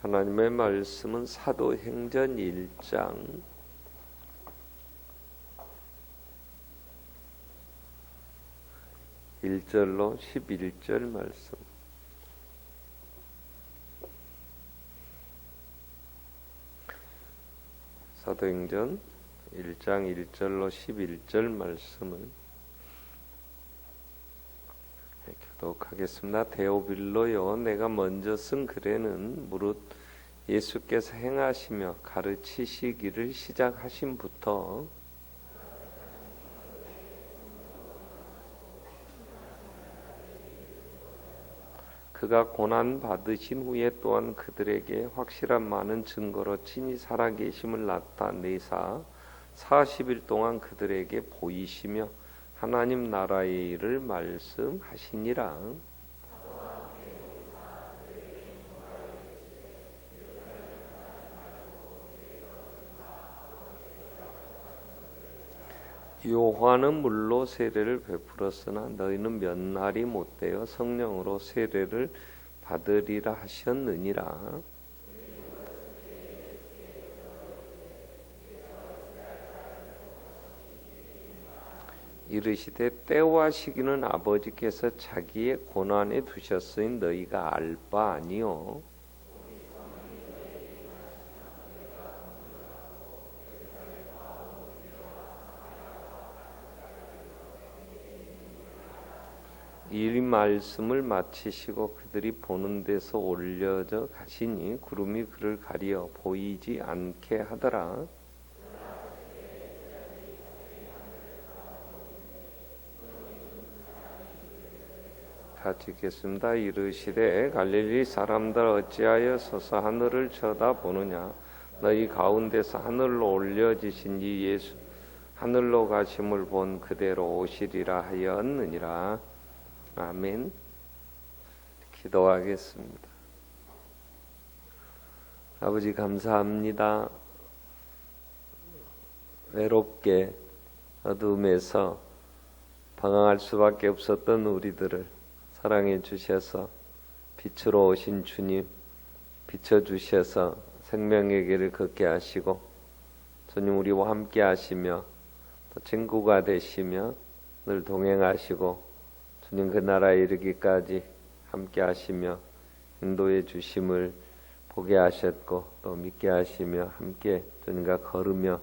하나님의 말씀은 사도행전 1장 1절로 11절 말씀. 사도행전 1장 1절로 11절 말씀을 교독하겠습니다. 데오빌로여, 내가 먼저 쓴 글에는 무릇 예수께서 행하시며 가르치시기를 시작하심부터 그가 고난 받으신 후에 또한 그들에게 확실한 많은 증거로 친히 살아계심을 나타내사 40일 동안 그들에게 보이시며 하나님 나라의 일을 말씀하시니라. 요한은 물로 세례를 베풀었으나 너희는 몇 날이 못되어 성령으로 세례를 받으리라 하셨느니라. 이르시되 때와 시기는 아버지께서 자기의 권한에 두셨으니 너희가 알 바 아니요. 이 말씀을 마치시고 그들이 보는 데서 올려져 가시니 구름이 그를 가리어 보이지 않게 하더라. 같이 읽겠습니다. 이르시되 갈릴리 사람들 어찌하여 서서 하늘을 쳐다보느냐. 너희 가운데서 하늘로 올려지신 이 예수 하늘로 가심을 본 그대로 오시리라 하였느니라. 아멘. 기도하겠습니다. 아버지 감사합니다. 외롭게 어둠에서 방황할 수밖에 없었던 우리들을 사랑해 주셔서 빛으로 오신 주님 비춰주셔서 생명의 길을 걷게 하시고 주님 우리와 함께 하시며 또 친구가 되시며 늘 동행하시고 주님 그 나라에 이르기까지 함께 하시며 인도해 주심을 보게 하셨고 또 믿게 하시며 함께 주님과 걸으며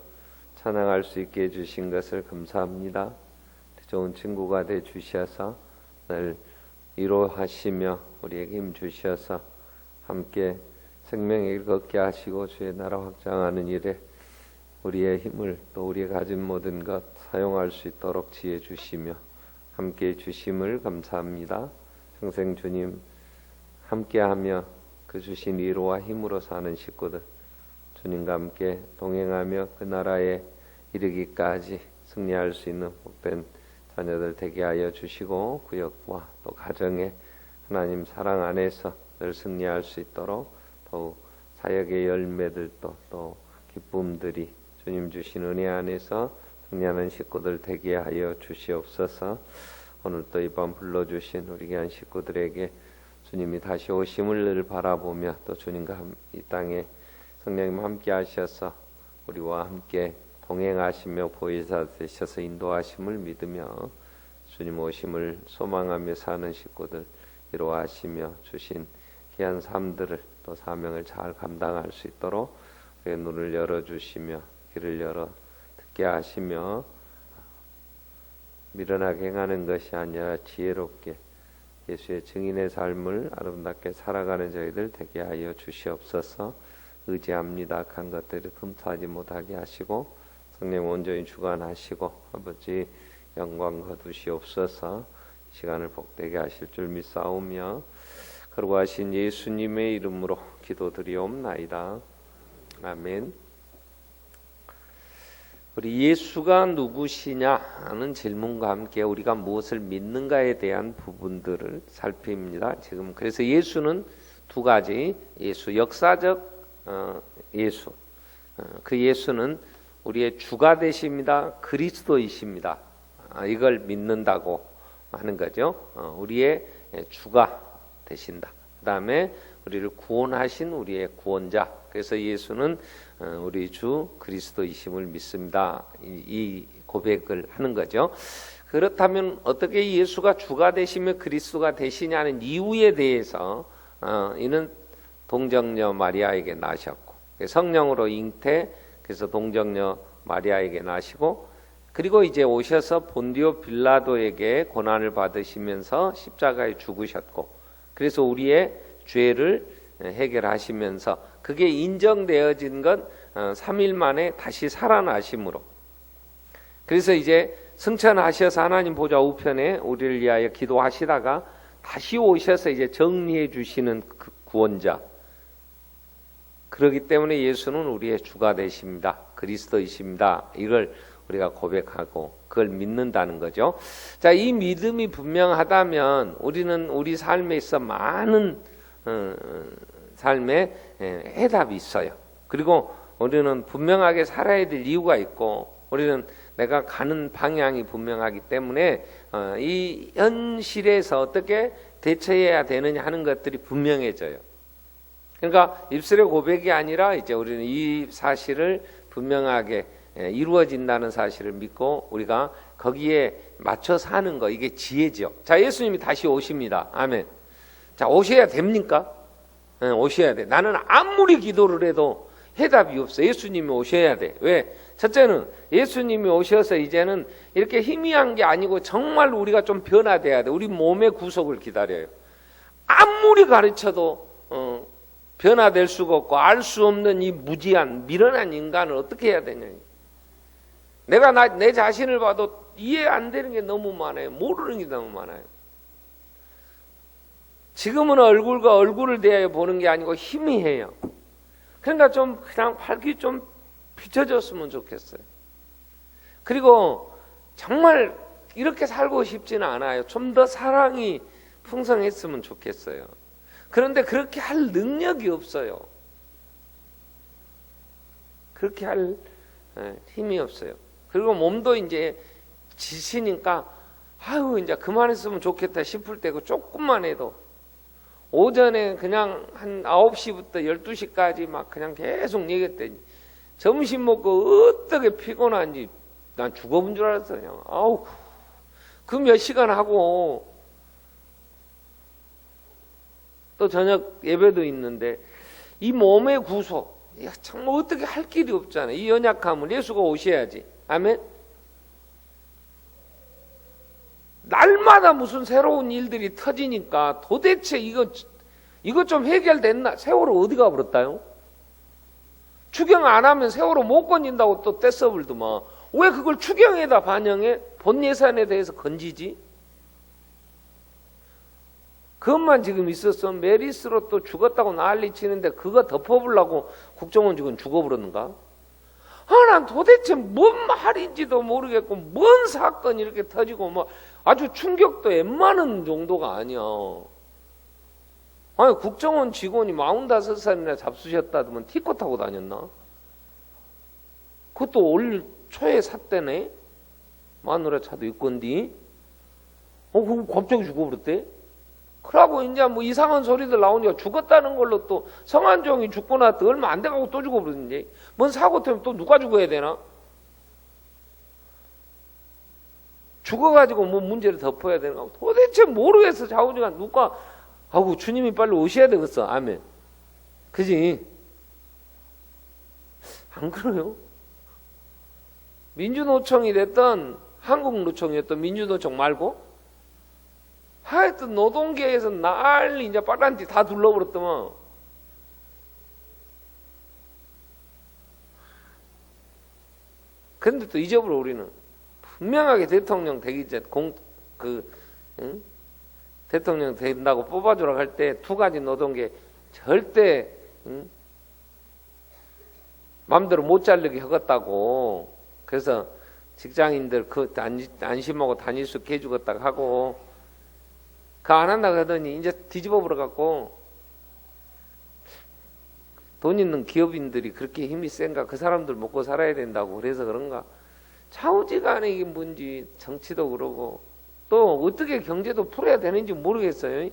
찬양할 수 있게 해주신 것을 감사합니다. 좋은 친구가 돼 주셔서 늘 위로하시며 우리에게 힘 주셔서 함께 생명의 길 걷게 하시고 주의 나라 확장하는 일에 우리의 힘을 또 우리가 가진 모든 것 사용할 수 있도록 지혜 주시며 함께 주심을 감사합니다. 평생 주님 함께하며 그 주신 위로와 힘으로 사는 식구들 주님과 함께 동행하며 그 나라에 이르기까지 승리할 수 있는 복된 자녀들 되게 하여 주시고 구역과 또 가정에 하나님 사랑 안에서 늘 승리할 수 있도록 더욱 사역의 열매들도 또 기쁨들이 주님 주신 은혜 안에서 승리하는 식구들 되게 하여 주시옵소서. 오늘 또 이번 불러주신 우리 귀한 식구들에게 주님이 다시 오심을 늘 바라보며 또 주님과 이 땅에 성령님 함께 하셔서 우리와 함께 동행하시며 보혜사 되셔서 인도하심을 믿으며 주님 오심을 소망하며 사는 식구들 위로하시며 주신 귀한 삶들을 또 사명을 잘 감당할 수 있도록 우리의 눈을 열어주시며 귀를 열어 듣게 하시며 미련하게 행하는 것이 아니라 지혜롭게 예수의 증인의 삶을 아름답게 살아가는 저희들 되게 하여 주시옵소서. 의지합니다. 악한 것들을 흠터하지 못하게 하시고 성령 온전히 주관하시고 아버지 영광 거두시옵소서. 시간을 복되게 하실 줄 믿사오며 거룩하신 예수님의 이름으로 기도드리옵나이다. 아멘. 우리 예수가 누구시냐는 질문과 함께 우리가 무엇을 믿는가에 대한 부분들을 살핍니다. 지금 그래서 예수는 두 가지, 예수 역사적 예수, 그 예수는 우리의 주가 되십니다. 그리스도이십니다. 이걸 믿는다고 하는 거죠. 우리의 주가 되신다. 그 다음에 우리를 구원하신 우리의 구원자. 그래서 예수는 우리 주 그리스도이심을 믿습니다. 이 고백을 하는 거죠. 그렇다면 어떻게 예수가 주가 되시며 그리스도가 되시냐는 이유에 대해서 이는 동정녀 마리아에게 나셨고 성령으로 잉태, 그래서 동정녀 마리아에게 나시고, 그리고 이제 오셔서 본디오 빌라도에게 고난을 받으시면서 십자가에 죽으셨고, 그래서 우리의 죄를 해결하시면서 그게 인정되어진 건 3일 만에 다시 살아나심으로, 그래서 이제 승천하셔서 하나님 보좌 우편에 우리를 위하여 기도하시다가 다시 오셔서 이제 정리해 주시는 그 구원자. 그렇기 때문에 예수는 우리의 주가 되십니다. 그리스도이십니다. 이걸 우리가 고백하고 그걸 믿는다는 거죠. 자, 이 믿음이 분명하다면 우리는 우리 삶에 있어 많은 삶에 해답이 있어요. 그리고 우리는 분명하게 살아야 될 이유가 있고, 우리는 내가 가는 방향이 분명하기 때문에 이 현실에서 어떻게 대처해야 되느냐 하는 것들이 분명해져요. 그러니까 입술의 고백이 아니라 이제 우리는 이 사실을 분명하게 이루어진다는 사실을 믿고 우리가 거기에 맞춰 사는 거, 이게 지혜죠. 자, 예수님이 다시 오십니다. 아멘. 자, 오셔야 됩니까? 오셔야 돼. 나는 아무리 기도를 해도 해답이 없어. 예수님이 오셔야 돼. 왜? 첫째는 예수님이 오셔서 이제는 이렇게 희미한 게 아니고 정말 우리가 좀 변화돼야 돼. 우리 몸의 구속을 기다려요. 아무리 가르쳐도 변화될 수가 없고 알 수 없는 이 무지한 미련한 인간을 어떻게 해야 되냐. 내가 내 자신을 봐도 이해 안 되는 게 너무 많아요. 모르는 게 너무 많아요. 지금은 얼굴과 얼굴을 대하여 보는 게 아니고 희미해요. 그러니까 좀 그냥 밝기 좀 비춰졌으면 좋겠어요. 그리고 정말 이렇게 살고 싶지는 않아요. 좀 더 사랑이 풍성했으면 좋겠어요. 그런데 그렇게 할 능력이 없어요. 그렇게 할 힘이 없어요. 그리고 몸도 이제 지치니까 아유 이제 그만했으면 좋겠다 싶을 때고, 조금만 해도 오전에 그냥 한 9시부터 12시까지 막 그냥 계속 얘기했더니 점심 먹고 어떻게 피곤한지 난 죽어본 줄 알았어요. 그냥. 아우, 그 몇 시간 하고 또 저녁 예배도 있는데 이 몸의 구속, 정말 어떻게 할 길이 없잖아요. 이 연약함을 예수가 오셔야지. 아멘. 날마다 무슨 새로운 일들이 터지니까 도대체 이거 좀 해결됐나? 세월호 어디 가버렸다요? 추경 안 하면 세월호 못 건진다고 또 떼써불더만. 왜 그걸 추경에다 반영해? 본 예산에 대해서 건지지? 그것만 지금 있었으면 메리스로 또 죽었다고 난리 치는데 그거 덮어보려고 국정원 직원 죽어버렸는가? 난 도대체 뭔 말인지도 모르겠고 뭔 사건이 이렇게 터지고 뭐 아주 충격도 웬만한 정도가 아니야. 아니, 국정원 직원이 45살이나 잡수셨다더만 티코 타고 다녔나? 그것도 올 초에 샀대네. 마누라차도 있건디. 그거 갑자기 죽어버렸대. 그러고 이제 뭐 이상한 소리들 나오니까 죽었다는 걸로 또 성한종이 죽고 나서 얼마 안 돼가고 또 죽어버렸는데, 뭔 사고 때문에 또 누가 죽어야 되나? 죽어가지고 뭐 문제를 덮어야 되나? 도대체 모르겠어. 좌우지간 누가. 아우, 주님이 빨리 오셔야 되겠어. 아멘. 그지? 안 그래요? 민주노총이 됐던 한국노총이었던 민주노총 말고 하여튼 노동계에서 난리 이제 빨간띠 다 둘러버렸더만. 근데 또 잊어버려. 우리는 분명하게 대통령 되기 전 대통령 된다고 뽑아주라고 할 때 두 가지 노동계 절대 마음대로 못 자르게 하겠다고. 그래서 직장인들 그 안심하고 다닐 수 있게 해주겠다고 하고, 그 안 한다고 하더니 이제 뒤집어 버려갖고 돈 있는 기업인들이 그렇게 힘이 센가? 그 사람들 먹고 살아야 된다고 그래서 그런가? 좌우지간에 이게 뭔지 정치도 그러고 또 어떻게 경제도 풀어야 되는지 모르겠어요.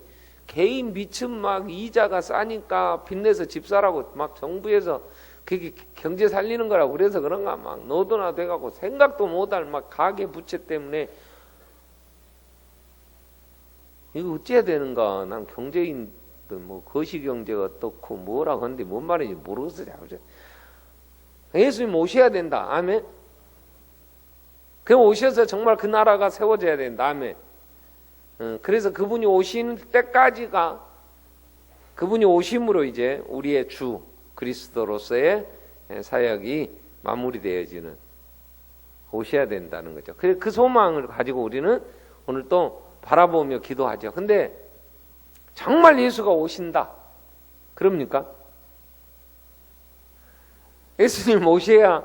개인 빚은 막 이자가 싸니까 빚내서 집 사라고 막 정부에서 그게 경제 살리는 거라고 그래서 그런가 막 너도나 돼가고 생각도 못할 막 가계 부채 때문에 이거 어찌해야 되는가. 난 경제인들 뭐 거시경제가 어떻고 뭐라고 하는데 뭔 말인지 모르겠어. 예수님 오셔야 된다. 아멘. 그럼 오셔서 정말 그 나라가 세워져야 된다. 아멘. 그래서 그분이 오시는 때까지가 그분이 오심으로 이제 우리의 주 그리스도로서의 사역이 마무리되어지는 오셔야 된다는 거죠. 그 소망을 가지고 우리는 오늘 또 바라보며 기도하죠. 근데 정말 예수가 오신다. 그럽니까? 예수님 오셔야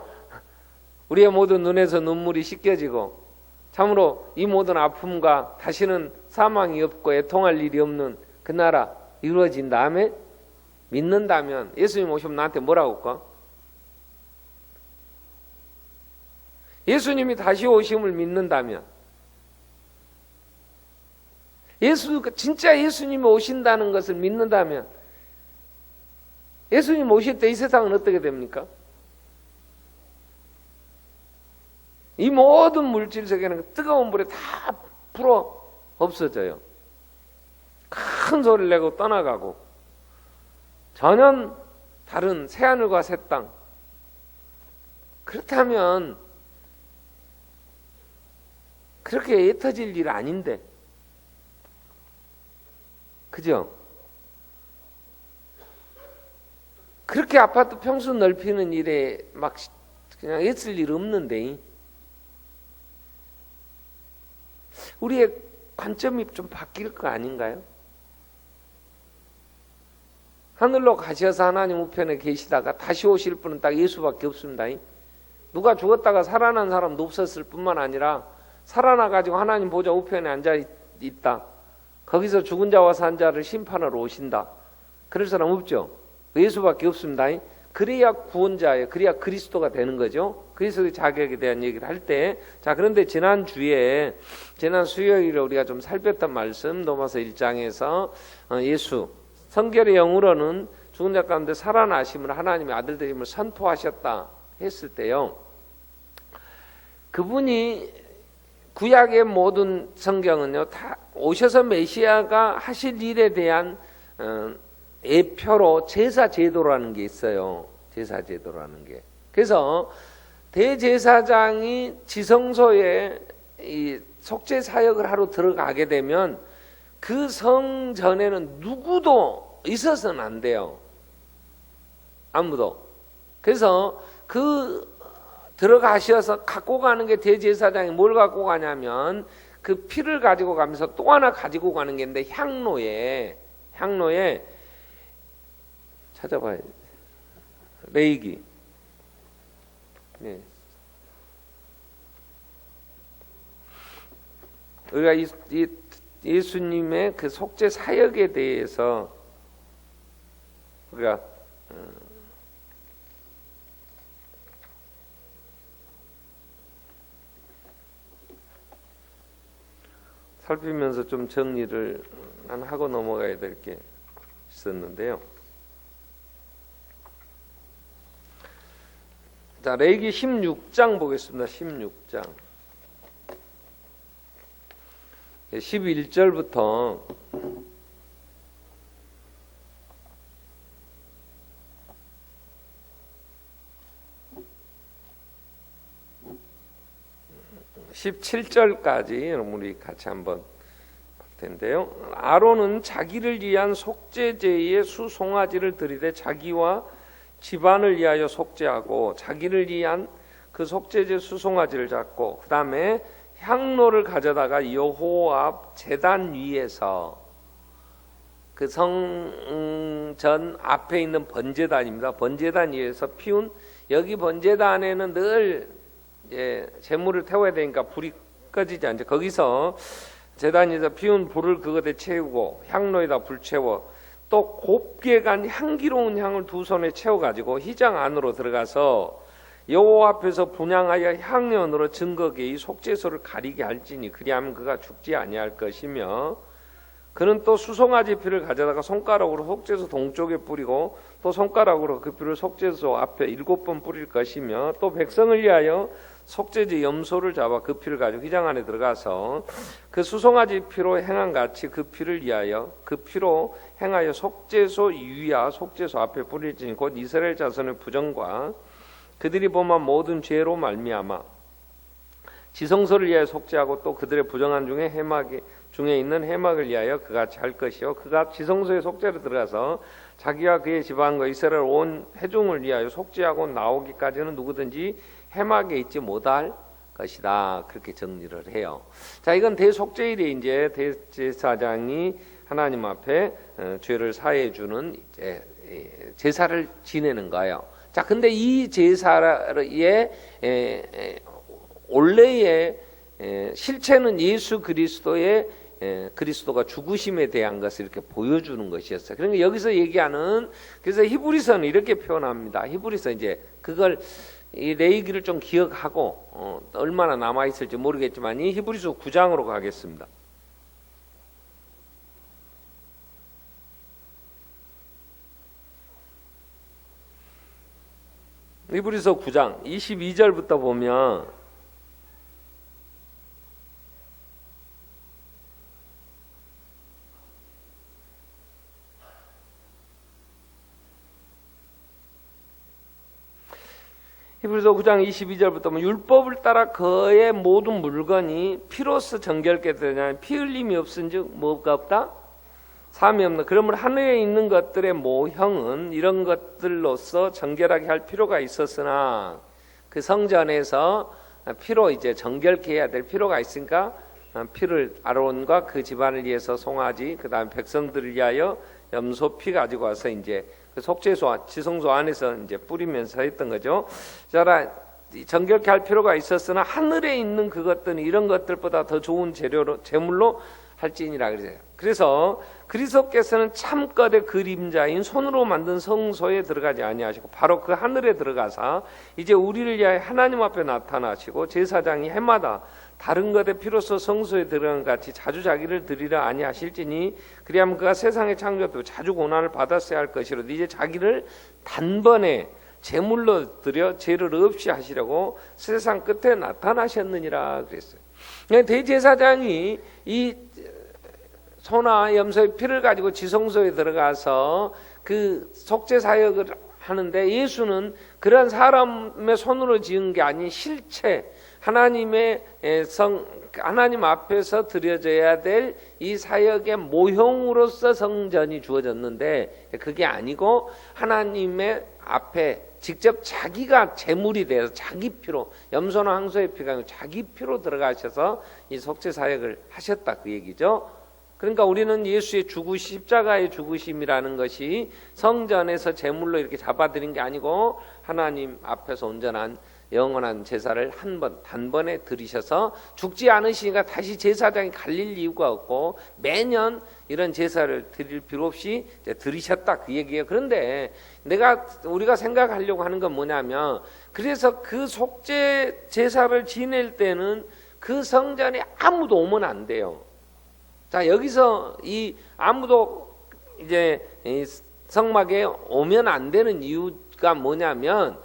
우리의 모든 눈에서 눈물이 씻겨지고 참으로 이 모든 아픔과 다시는 사망이 없고 애통할 일이 없는 그 나라 이루어진 다음에 믿는다면 예수님 오시면 나한테 뭐라고 할까? 예수님이 다시 오심을 믿는다면 진짜 예수님이 오신다는 것을 믿는다면 예수님 오실 때 이 세상은 어떻게 됩니까? 이 모든 물질 세계는 뜨거운 불에 다 불어 없어져요. 큰 소리를 내고 떠나가고 전혀 다른 새하늘과 새 땅. 그렇다면 그렇게 애터질 일 아닌데 그죠? 그렇게 아파트 평수 넓히는 일에 막 그냥 애쓸 일 없는데 우리의 관점이 좀 바뀔 거 아닌가요? 하늘로 가셔서 하나님 우편에 계시다가 다시 오실 분은 딱 예수밖에 없습니다. 누가 죽었다가 살아난 사람도 없었을 뿐만 아니라 살아나가지고 하나님 보좌 우편에 앉아있다. 거기서 죽은 자와 산 자를 심판하러 오신다. 그럴 사람 없죠. 예수밖에 없습니다. 그래야 구원자예요. 그래야 그리스도가 되는 거죠. 그리스도의 자격에 대한 얘기를 할 때, 자, 그런데 지난 수요일에 우리가 좀 살폈던 말씀, 로마서 1장에서 예수, 성결의 영으로는 죽은 자 가운데 살아나심을 하나님의 아들 되심을 선포하셨다 했을 때요. 그분이 구약의 모든 성경은요, 다 오셔서 메시아가 하실 일에 대한 예표로 제사 제도라는 게 있어요. 제사 제도라는 게. 그래서 대제사장이 지성소에 이 속죄 사역을 하러 들어가게 되면 그 성전에는 누구도 있어서는 안 돼요. 아무도. 그래서 들어가셔서 갖고 가는 게 대제사장이 뭘 갖고 가냐면 그 피를 가지고 가면서 또 하나 가지고 가는 게 있는데 향로에 찾아봐요. 레이기. 네. 우리가 이 예수님의 그 속죄 사역에 대해서 우리가 살피면서 좀 정리를 하고 넘어가야 될 게 있었는데요. 자, 레위기 16장 보겠습니다. 16장 11절부터 17절까지 우리 같이 한번 볼 텐데요. 아론은 자기를 위한 속죄제의 수송아지를 드리되 자기와 집안을 위하여 속죄하고 자기를 위한 그 속죄제 수송아지를 잡고 그 다음에 향로를 가져다가 여호와 앞 제단 위에서 그 성전 앞에 있는 번제단입니다. 번제단 위에서 피운 여기 번제단에는 늘 제물을 태워야 되니까 불이 꺼지지 않죠. 거기서 제단에서 피운 불을 그것에 채우고 향로에다 불 채워 또 곱게 간 향기로운 향을 두 손에 채워가지고 휘장 안으로 들어가서 여호와 앞에서 분향하여 향연으로 증거계의 속죄소를 가리게 할지니 그리하면 그가 죽지 아니할 것이며 그는 또 수송아지 피를 가져다가 손가락으로 속죄소 동쪽에 뿌리고 또 손가락으로 그 피를 속죄소 앞에 7번 뿌릴 것이며 또 백성을 위하여 속죄제 염소를 잡아 그 피를 가지고 휘장 안에 들어가서 그 수송아지 피로 행한 같이 그 피를 위하여 그 피로 행하여 속죄소 위와 속죄소 앞에 뿌릴지니 곧 이스라엘 자손의 부정과 그들이 범한 모든 죄로 말미암아 지성소를 위하여 속죄하고 또 그들의 부정한 중에 중에 있는 해막을 위하여 그같이 할 것이요 그가 지성소의 속죄로 들어가서 자기와 그의 집안과 이스라엘 온 회중을 위하여 속죄하고 나오기까지는 누구든지 해막에 있지 못할 것이다. 그렇게 정리를 해요. 자, 이건 대속죄일에 이제 대제사장이 하나님 앞에 죄를 사해 주는 이제 제사를 지내는 거예요. 자, 근데 이 제사의 원래의 실체는 예수 그리스도의 그리스도가 죽으심에 대한 것을 이렇게 보여주는 것이었어요. 그러니까 여기서 얘기하는 그래서 히브리서는 이렇게 표현합니다. 히브리서 이제 그걸 이 레위기를 좀 기억하고 얼마나 남아 있을지 모르겠지만 이 히브리서 9장으로 가겠습니다. 히브리서 9장 22절부터 보면 히브리서 9장 22절부터 보면 율법을 따라 그의 모든 물건이 피로써 정결케 되냐 피 흘림이 없은즉 뭐가 없다? 삶이 없나. 그러므로 하늘에 있는 것들의 모형은 이런 것들로서 정결하게 할 필요가 있었으나 그 성전에서 피로 이제 정결케 해야 될 필요가 있으니까 피를 아론과 그 집안을 위해서 송아지 그다음에 백성들을 위하여 염소 피 가지고 와서 이제 그 속죄소 지성소 안에서 이제 뿌리면서 했던 거죠. 자, 정결케 할 필요가 있었으나 하늘에 있는 그것들은 이런 것들보다 더 좋은 재료로 제물로 할지니라 그러세요. 그래서 그리스도께서는 참것의 그림자인 손으로 만든 성소에 들어가지 아니하시고 바로 그 하늘에 들어가사 이제 우리를 위하여 하나님 앞에 나타나시고 제사장이 해마다 다른 것의 피로써 성소에 들어간 같이 자주 자기를 드리려 아니하실지니 그리하면 그가 세상의 창조도 자주 고난을 받았어야 할 것이로도 이제 자기를 단번에 제물로 드려 죄를 없이 하시려고 세상 끝에 나타나셨느니라 그랬어요. 대제사장이 이 소나 염소의 피를 가지고 지성소에 들어가서 그 속죄 사역을 하는데 예수는 그런 사람의 손으로 지은 게 아닌 실체 하나님 앞에서 드려져야 될 이 사역의 모형으로서 성전이 주어졌는데 그게 아니고 하나님의 앞에 직접 자기가 제물이 돼서 자기 피로 염소나 항소의 피가 아니고 자기 피로 들어가셔서 이 속죄 사역을 하셨다 그 얘기죠. 그러니까 우리는 예수의 십자가의 죽으심이라는 것이 성전에서 제물로 이렇게 잡아들인 게 아니고 하나님 앞에서 온전한 영원한 제사를 한 번 단번에 드리셔서 죽지 않으시니까 다시 제사장이 갈릴 이유가 없고 매년 이런 제사를 드릴 필요 없이 이제 드리셨다 그 얘기예요. 그런데 우리가 생각하려고 하는 건 뭐냐면 그래서 그 속죄 제사를 지낼 때는 그 성전에 아무도 오면 안 돼요. 자, 여기서 이 아무도 이제 성막에 오면 안 되는 이유가 뭐냐면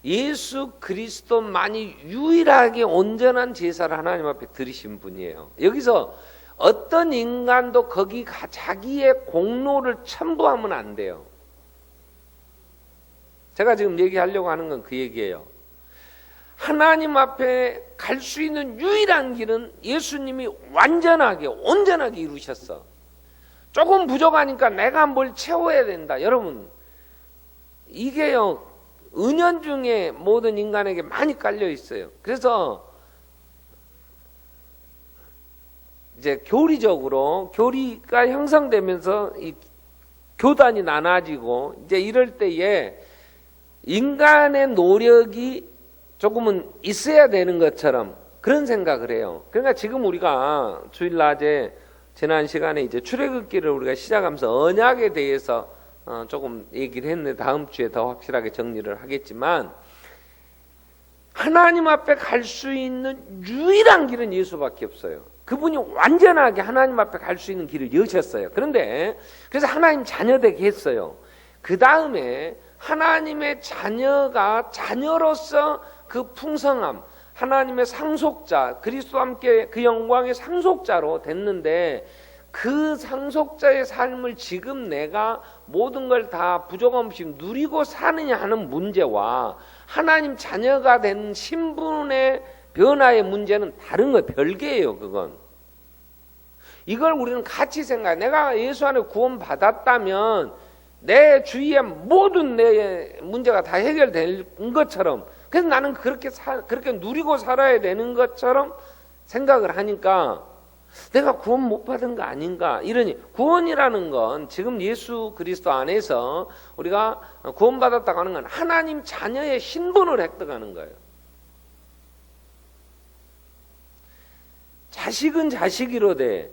예수 그리스도만이 유일하게 온전한 제사를 하나님 앞에 드리신 분이에요. 여기서 어떤 인간도 거기 자기의 공로를 첨부하면 안 돼요. 제가 지금 얘기하려고 하는 건 그 얘기예요. 하나님 앞에 갈 수 있는 유일한 길은 예수님이 완전하게 온전하게 이루셨어. 조금 부족하니까 내가 뭘 채워야 된다. 여러분 이게요 은연중에 모든 인간에게 많이 깔려 있어요. 그래서 이제 교리가 형성되면서 이 교단이 나눠지고 이제 이럴 때에 인간의 노력이 조금은 있어야 되는 것처럼 그런 생각을 해요. 그러니까 지금 우리가 주일 낮에 지난 시간에 이제 출애굽기를 우리가 시작하면서 언약에 대해서 조금 얘기를 했는데 다음 주에 더 확실하게 정리를 하겠지만 하나님 앞에 갈 수 있는 유일한 길은 예수밖에 없어요. 그분이 완전하게 하나님 앞에 갈 수 있는 길을 여셨어요. 그런데 그래서 하나님 자녀 되게 했어요. 그 다음에 하나님의 자녀가 자녀로서 그 풍성함, 하나님의 상속자, 그리스도와 함께 그 영광의 상속자로 됐는데, 그 상속자의 삶을 지금 내가 모든 걸 다 부족 없이 누리고 사느냐 하는 문제와 하나님 자녀가 된 신분의 변화의 문제는 다른 거예요. 별개예요. 그건. 이걸 우리는 같이 생각해. 내가 예수 안에 구원 받았다면 내 주위의 모든 내 문제가 다 해결된 것처럼, 그래서 나는 그렇게 누리고 살아야 되는 것처럼 생각을 하니까 내가 구원 못 받은 거 아닌가 이러니, 구원이라는 건 지금 예수 그리스도 안에서 우리가 구원받았다고 하는 건 하나님 자녀의 신분을 획득하는 거예요. 자식은 자식이로되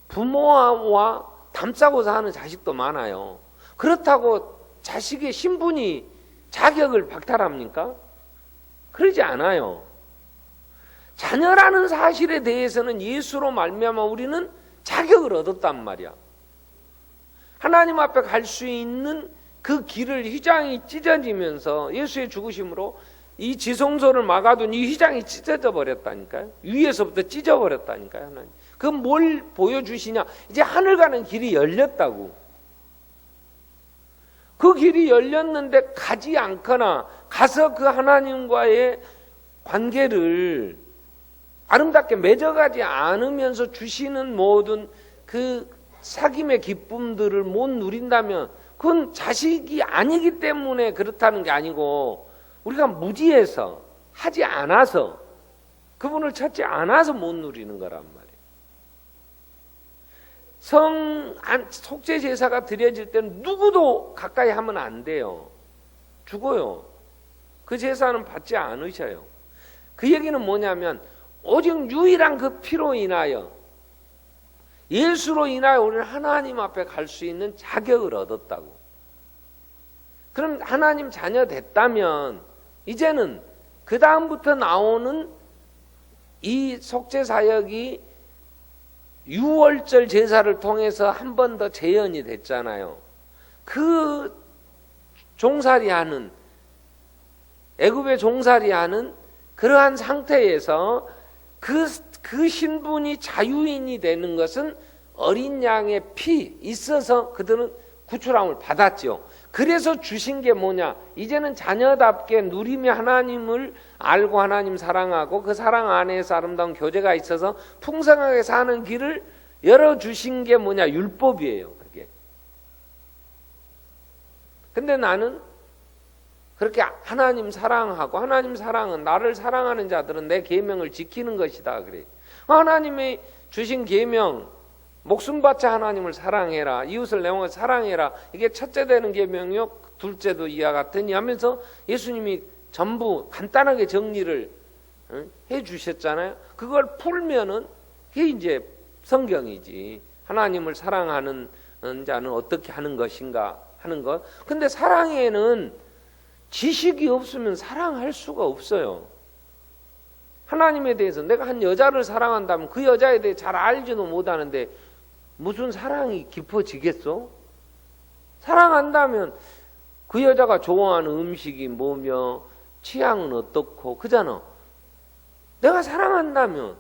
부모와 담싸고 사는 자식도 많아요. 그렇다고 자식의 신분이 자격을 박탈합니까? 그러지 않아요. 자녀라는 사실에 대해서는 예수로 말미암아 우리는 자격을 얻었단 말이야. 하나님 앞에 갈 수 있는 그 길을 휘장이 찢어지면서 예수의 죽으심으로 이 지성소를 막아둔 이 휘장이 찢어져 버렸다니까요. 위에서부터 찢어버렸다니까요. 하나님. 그 뭘 보여주시냐? 이제 하늘 가는 길이 열렸다고. 그 길이 열렸는데 가지 않거나 가서 그 하나님과의 관계를 아름답게 맺어가지 않으면서 주시는 모든 그 사귐의 기쁨들을 못 누린다면 그건 자식이 아니기 때문에 그렇다는 게 아니고, 우리가 무지해서 하지 않아서, 그분을 찾지 않아서 못 누리는 거란 말이에요. 속죄 제사가 드려질 때는 누구도 가까이 하면 안 돼요. 죽어요. 그 제사는 받지 않으셔요. 그 얘기는 뭐냐면 오직 유일한 그 피로 인하여, 예수로 인하여 우리는 하나님 앞에 갈 수 있는 자격을 얻었다고. 그럼 하나님 자녀 됐다면 이제는 그 다음부터 나오는 이 속죄 사역이 유월절 제사를 통해서 한 번 더 재현이 됐잖아요. 그 종살이하는, 애굽의 종살이하는 그러한 상태에서 그 신분이 자유인이 되는 것은 어린 양의 피 있어서 그들은 구출함을 받았죠. 그래서 주신 게 뭐냐? 이제는 자녀답게 누리며 하나님을 알고 하나님 사랑하고 그 사랑 안에서 아름다운 교제가 있어서 풍성하게 사는 길을 열어주신 게 뭐냐? 율법이에요. 그게. 근데 나는 그렇게 하나님 사랑하고, 하나님 사랑은, 나를 사랑하는 자들은 내 계명을 지키는 것이다 그래. 하나님이 주신 계명, 목숨 바쳐 하나님을 사랑해라, 이웃을 내 몸을 사랑해라, 이게 첫째 되는 계명이요, 둘째도 이와 같으니 하면서 예수님이 전부 간단하게 정리를 해 주셨잖아요. 그걸 풀면은 그게 이제 성경이지. 하나님을 사랑하는 자는 어떻게 하는 것인가 하는 것. 근데 사랑에는 지식이 없으면 사랑할 수가 없어요. 하나님에 대해서 내가 한 여자를 사랑한다면 그 여자에 대해 잘 알지도 못하는데 무슨 사랑이 깊어지겠어? 사랑한다면 그 여자가 좋아하는 음식이 뭐며 취향은 어떻고 그잖아. 내가 사랑한다면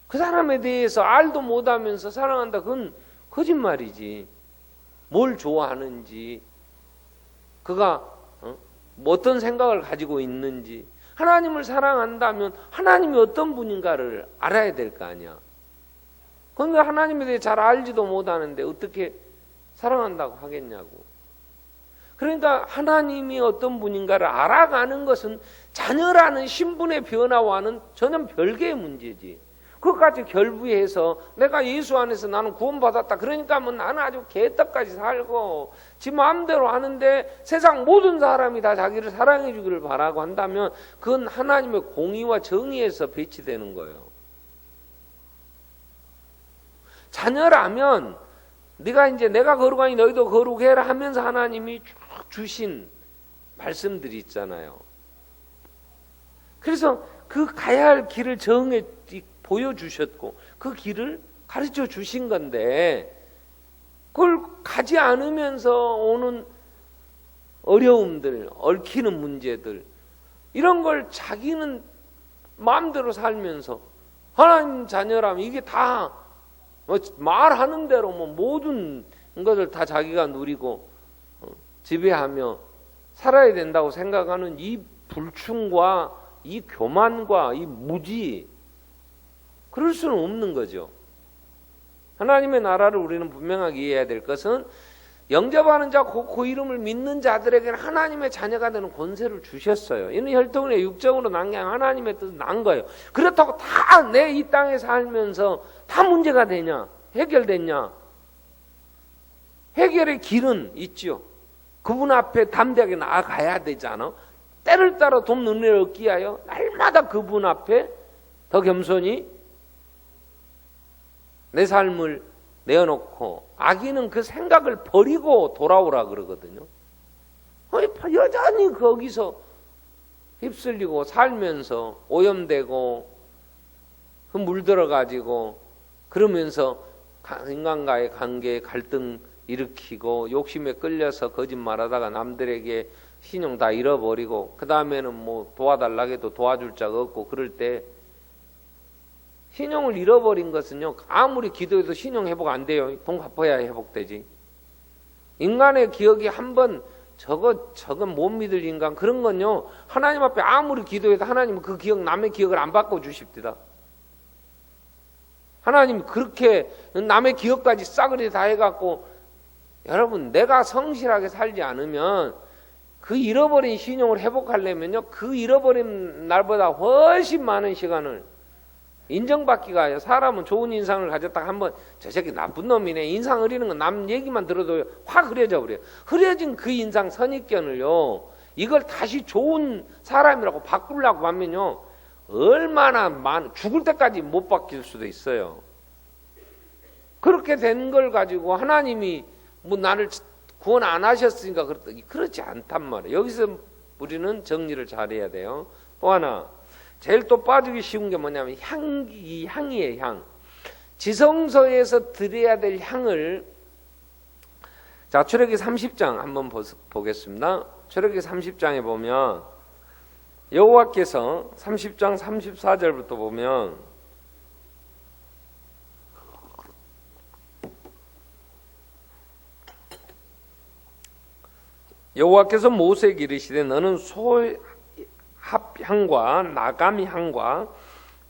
그 사람에 대해서 알도 못하면서 사랑한다, 그건 거짓말이지. 뭘 좋아하는지, 그가 어떤 생각을 가지고 있는지, 하나님을 사랑한다면 하나님이 어떤 분인가를 알아야 될 거 아니야. 그런데 하나님에 대해 잘 알지도 못하는데 어떻게 사랑한다고 하겠냐고. 그러니까 하나님이 어떤 분인가를 알아가는 것은 자녀라는 신분의 변화와는 전혀 별개의 문제지. 그것까지 결부해서 내가 예수 안에서 나는 구원받았다, 그러니까 뭐 나는 아주 개떡까지 살고 지 마음대로 하는데 세상 모든 사람이 다 자기를 사랑해 주기를 바라고 한다면 그건 하나님의 공의와 정의에서 배치되는 거예요. 자녀라면 네가 이제 내가 거룩하니 너희도 거룩해라 하면서 하나님이 쭉 주신 말씀들이 있잖아요. 그래서 그 가야 할 길을 정해 보여주셨고 그 길을 가르쳐 주신 건데 그걸 가지 않으면서 오는 어려움들, 얽히는 문제들 이런 걸 자기는 마음대로 살면서 하나님 자녀라면 이게 다 말하는 대로 모든 것을 다 자기가 누리고 지배하며 살아야 된다고 생각하는 이 불충과 이 교만과 이 무지, 그럴 수는 없는 거죠. 하나님의 나라를 우리는 분명하게 이해해야 될 것은 영접하는 자, 그 이름을 믿는 자들에게는 하나님의 자녀가 되는 권세를 주셨어요. 이는 혈통이나 육정으로 난 게 하나님의 뜻을 난 거예요. 그렇다고 다 내 이 땅에 살면서 다 문제가 되냐? 해결됐냐? 해결의 길은 있죠. 그분 앞에 담대하게 나아가야 되잖아. 때를 따라 돕는 은혜를 얻기 위하여 날마다 그분 앞에 더 겸손히 내 삶을 내어놓고, 악인은 그 생각을 버리고 돌아오라 그러거든요. 여전히 거기서 휩쓸리고 살면서 오염되고 물들어가지고 그러면서 인간과의 관계에 갈등 일으키고 욕심에 끌려서 거짓말하다가 남들에게 신용 다 잃어버리고 그 다음에는 도와달라고 해도 도와줄 자가 없고 그럴 때 신용을 잃어버린 것은요, 아무리 기도해도 신용 회복 안 돼요. 돈 갚아야 회복되지. 인간의 기억이 한번 저건 못 믿을 인간, 그런 건요, 하나님 앞에 아무리 기도해도 하나님은 그 기억, 남의 기억을 안 바꿔주십니다. 하나님 그렇게 남의 기억까지 싸그리 다 해갖고, 여러분, 내가 성실하게 살지 않으면 그 잃어버린 신용을 회복하려면요, 그 잃어버린 날보다 훨씬 많은 시간을 인정받기가, 사람은 좋은 인상을 가졌다가 한번 저 새끼 나쁜 놈이네, 인상 흐리는 건 남 얘기만 들어도 확 흐려져 버려요. 흐려진 그 인상 선입견을요, 이걸 다시 좋은 사람이라고 바꾸려고 하면요, 얼마나 죽을 때까지 못 바뀔 수도 있어요. 그렇게 된 걸 가지고 하나님이 나를 구원 안 하셨으니까 그렇지 않단 말이에요. 여기서 우리는 정리를 잘해야 돼요. 또 하나, 제일 또 빠지기 쉬운 게 뭐냐면 향이에요. 향. 지성소에서 드려야 될 향을, 자, 출애굽기 30장 한번 보겠습니다. 출애굽기 30장에 보면 여호와께서 30장 34절부터 보면 여호와께서 모세에게 이르시되 너는 소합향과 나가미 향과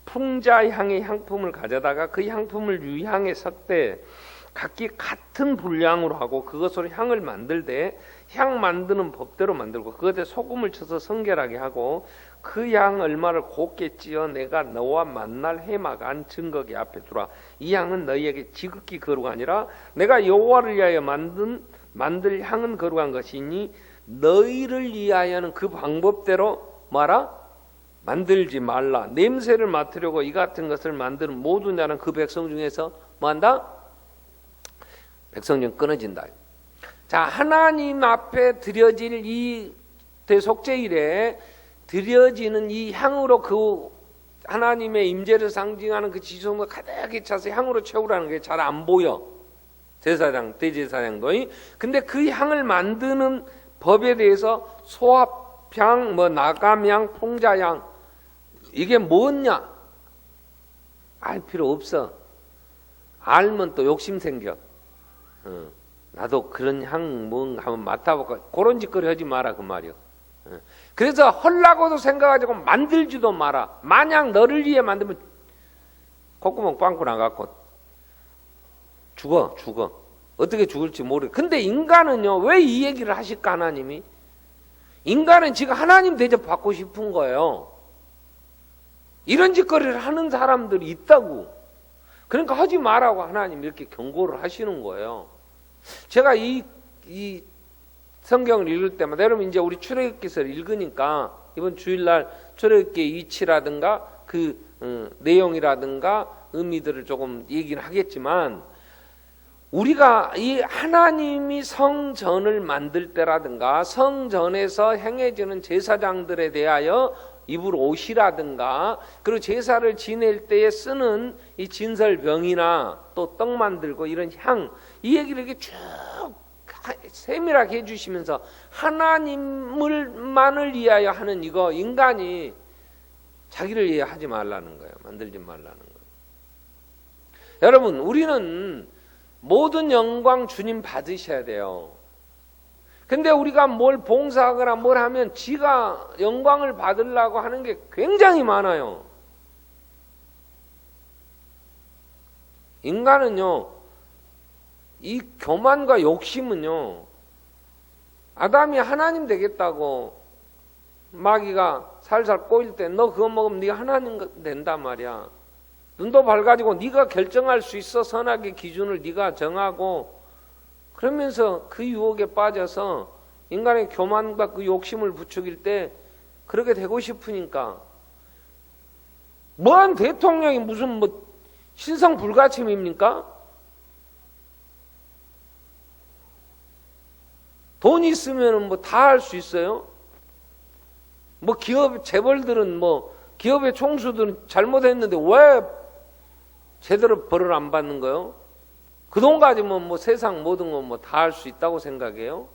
풍자 향의 향품을 가져다가 그 향품을 유향에 섞되 각기 같은 분량으로 하고 그것으로 향을 만들되 향 만드는 법대로 만들고 그것에 소금을 쳐서 성결하게 하고 그 향 얼마를 곱게 찌어 내가 너와 만날 해마가 안 증거기 앞에 두라. 이 향은 너희에게 지극히 거룩하니라. 아니라 내가 여호와를 위하여 만들 향은 거룩한 것이니 너희를 위하여는 그 방법대로 만들지 말라. 냄새를 맡으려고 이 같은 것을 만드는 모든 자는 그 백성 중에서 뭐한다? 백성 중 끊어진다. 자, 하나님 앞에 드려질 이 대속죄일에 드려지는 이 향으로 그 하나님의 임재를 상징하는 그 지성을 가득히 차서 향으로 채우라는 게 잘 안 보여. 제사장, 대제사장도. 근데 그 향을 만드는 법에 대해서 소합향, 나감향, 풍자향, 이게 뭐냐? 알 필요 없어. 알면 또 욕심 생겨. 나도 그런 향 한번 맡아볼까? 그런 짓거리 하지 마라 그 말이요. 그래서 헐라고도 생각하지 고 만들지도 마라. 만약 너를 위해 만들면 콧구멍 빵꾸 나갖고 죽어. 어떻게 죽을지 모르겠어. 근데 인간은요, 왜 이 얘기를 하실까, 하나님이? 인간은 지금 하나님 대접 받고 싶은 거예요. 이런 짓거리를 하는 사람들이 있다고. 그러니까 하지 마라고 하나님 이렇게 경고를 하시는 거예요. 제가 이 성경을 읽을 때마다, 여러분 이제 우리 출애굽기서를 읽으니까 이번 주일날 출애굽기의 이치라든가 그 내용이라든가 의미들을 조금 얘기는 하겠지만, 우리가 이 하나님이 성전을 만들 때라든가 성전에서 행해지는 제사장들에 대하여 입을 옷이라든가, 그리고 제사를 지낼 때에 쓰는 이 진설병이나 또 떡 만들고 이런 향, 이 얘기를 이렇게 쭉 세밀하게 해주시면서 하나님을만을 위하여 하는 이거, 인간이 자기를 위해 하지 말라는 거예요. 만들지 말라는 거예요. 여러분, 우리는 모든 영광 주님 받으셔야 돼요. 근데 우리가 뭘 봉사하거나 뭘 하면 지가 영광을 받으려고 하는 게 굉장히 많아요. 인간은요, 이 교만과 욕심은요, 아담이 하나님 되겠다고 마귀가 살살 꼬일 때 너 그거 먹으면 네가 하나님 된단 말이야. 눈도 밝아지고 네가 결정할 수 있어. 선악의 기준을 네가 정하고. 그러면서 그 유혹에 빠져서 인간의 교만과 그 욕심을 부추길 때 그렇게 되고 싶으니까, 뭐한 대통령이 무슨 뭐 신성 불가침입니까? 돈 있으면 뭐 다 할 수 있어요? 뭐 기업 재벌들은 뭐 기업의 총수들은 잘못했는데 왜 제대로 벌을 안 받는 거예요? 그 돈 가지면 뭐 세상 모든 거 뭐 다 할 수 있다고 생각해요?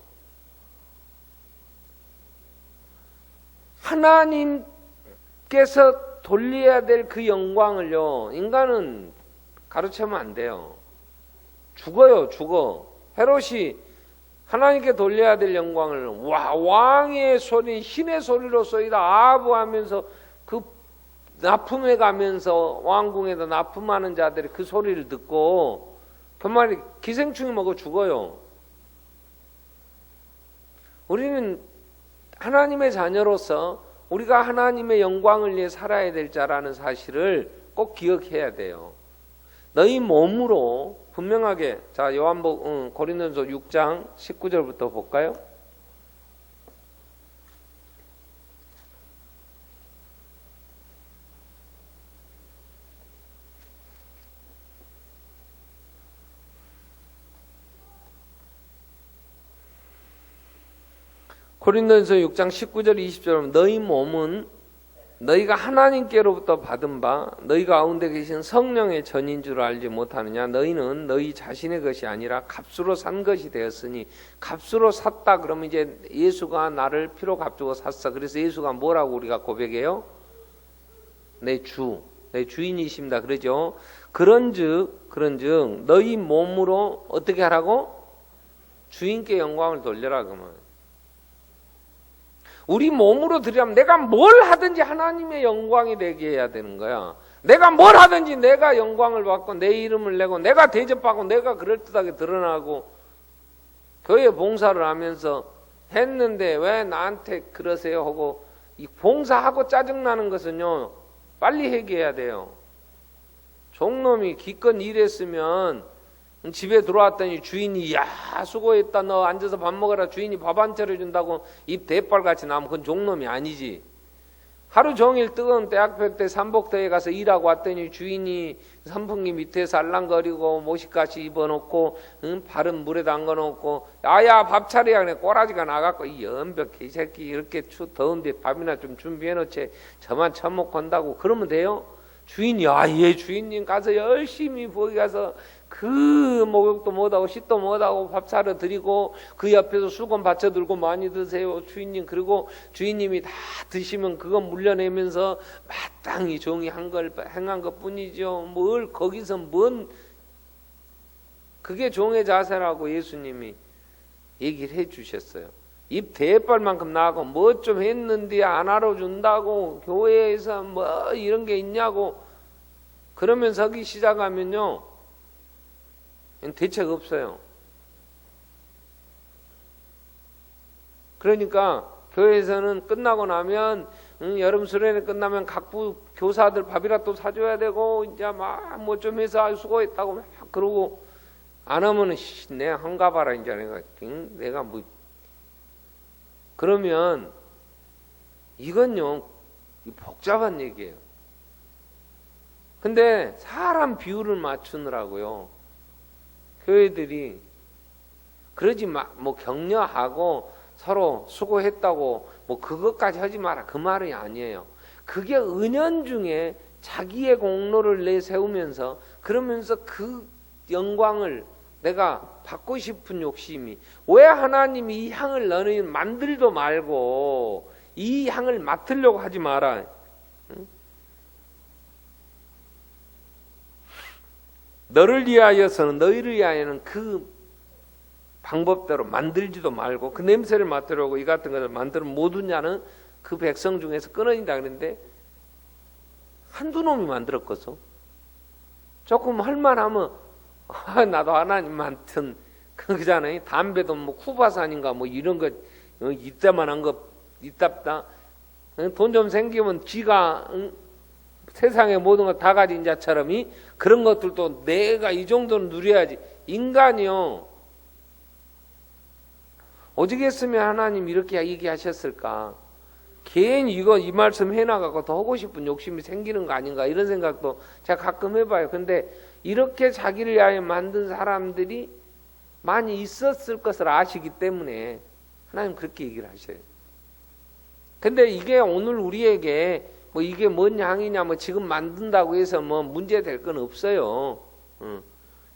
하나님께서 돌려야 될 그 영광을요, 인간은 가르치면 안 돼요. 죽어요, 죽어. 헤롯이 하나님께 돌려야 될 영광을 왕의 소리, 신의 소리로소이다 아부 하면서 그 납품해 가면서 왕궁에다 납품하는 자들이 그 소리를 듣고 정말 기생충이 먹어 죽어요. 우리는 하나님의 자녀로서 우리가 하나님의 영광을 위해 살아야 될 자라는 사실을 꼭 기억해야 돼요. 너희 몸으로 분명하게, 자, 고린도전서 6장 19절부터 볼까요? 고린도전서 6장 19절 20절, 너희 몸은 너희가 하나님께로부터 받은 바 너희 가운데 계신 성령의 전인 줄 알지 못하느냐. 너희는 너희 자신의 것이 아니라 값으로 산 것이 되었으니. 값으로 샀다 그러면 이제 예수가 나를 피로 값주고 샀어. 그래서 예수가 뭐라고 우리가 고백해요? 내 주, 내 주인이십니다. 그러죠. 그런즉 너희 몸으로 어떻게 하라고? 주인께 영광을 돌려라. 그러면 우리 몸으로 드리려면 내가 뭘 하든지 하나님의 영광이 되게 해야 되는 거야. 내가 뭘 하든지 내가 영광을 받고 내 이름을 내고 내가 대접하고 내가 그럴듯하게 드러나고, 교회 봉사를 하면서 했는데 왜 나한테 그러세요 하고, 이 봉사하고 짜증나는 것은요, 빨리 회개해야 돼요. 종놈이 기껏 일했으면 집에 들어왔더니 주인이 야 수고했다, 너 앉아서 밥 먹어라, 주인이 밥 안 차려준다고 입 대빨같이 나면 그건 종놈이 아니지. 하루 종일 뜨거운 대학교 때 삼복대에 가서 일하고 왔더니 주인이 선풍기 밑에서 알랑거리고 모시까지 입어놓고 발은 물에 담궈놓고 야야 밥 차려야 그래. 꼬라지가 나갖고 이 연벽 개새끼 이렇게 더운데 밥이나 좀 준비해놓지 저만 처먹고 한다고 그러면 돼요? 주인이 예 주인님 가서 열심히 거기 가서 그 목욕도 못하고 씻도 못하고 밥 차려 드리고 그 옆에서 수건 받쳐 들고 많이 드세요 주인님. 그리고 주인님이 다 드시면 그거 물려내면서 마땅히 종이 행한 것 뿐이죠. 뭘 거기서 그게 종의 자세라고 예수님이 얘기를 해 주셨어요. 입 대빨만큼 나가고 뭐 좀 했는데 안 알아준다고 교회에서 뭐 이런 게 있냐고 그러면서 하기 시작하면요, 대책 없어요. 그러니까 교회에서는 끝나고 나면 여름 수련회 끝나면 각부 교사들 밥이라도 사줘야 되고 이제 막 뭐 좀 해서 수고했다고 막 그러고 안 하면은 내가 한가 봐라 이제 내가 뭐 그러면 이건요 복잡한 얘기예요. 근데 사람 비율을 맞추느라고요 교회들이 그러지 뭐 격려하고 서로 수고했다고 뭐 그것까지 하지 마라 그 말이 아니에요. 그게 은연중에 자기의 공로를 내세우면서 그러면서 그 영광을 내가 받고 싶은 욕심이, 왜 하나님이 이 향을 너는 만들도 말고 이 향을 맡으려고 하지 마라. 너를 위하여서는, 너희를 위하여는 그 방법대로 만들지도 말고 그 냄새를 맡으려고 이 같은 것을 만들면 모두냐는 그 백성 중에서 끊어진다 그랬는데 한두 놈이 만들었거든. 조금 할만하면 나도 하나님 맡은 그잖아요. 담배도 뭐 쿠바산인가 뭐 이런 거 이따만한 거 이따다 돈 좀 생기면 지가 세상의 모든 걸 다 가진 자처럼 그런 것들도 내가 이 정도는 누려야지. 인간이요, 오직했으면 하나님 이렇게 얘기하셨을까? 괜히 이 말씀 해나가고 더 하고 싶은 욕심이 생기는 거 아닌가, 이런 생각도 제가 가끔 해봐요. 근데 이렇게 자기를 위하여 만든 사람들이 많이 있었을 것을 아시기 때문에 하나님 그렇게 얘기를 하셔요. 근데 이게 오늘 우리에게 뭐 이게 뭔 향이냐 뭐 지금 만든다고 해서 뭐 문제될 건 없어요.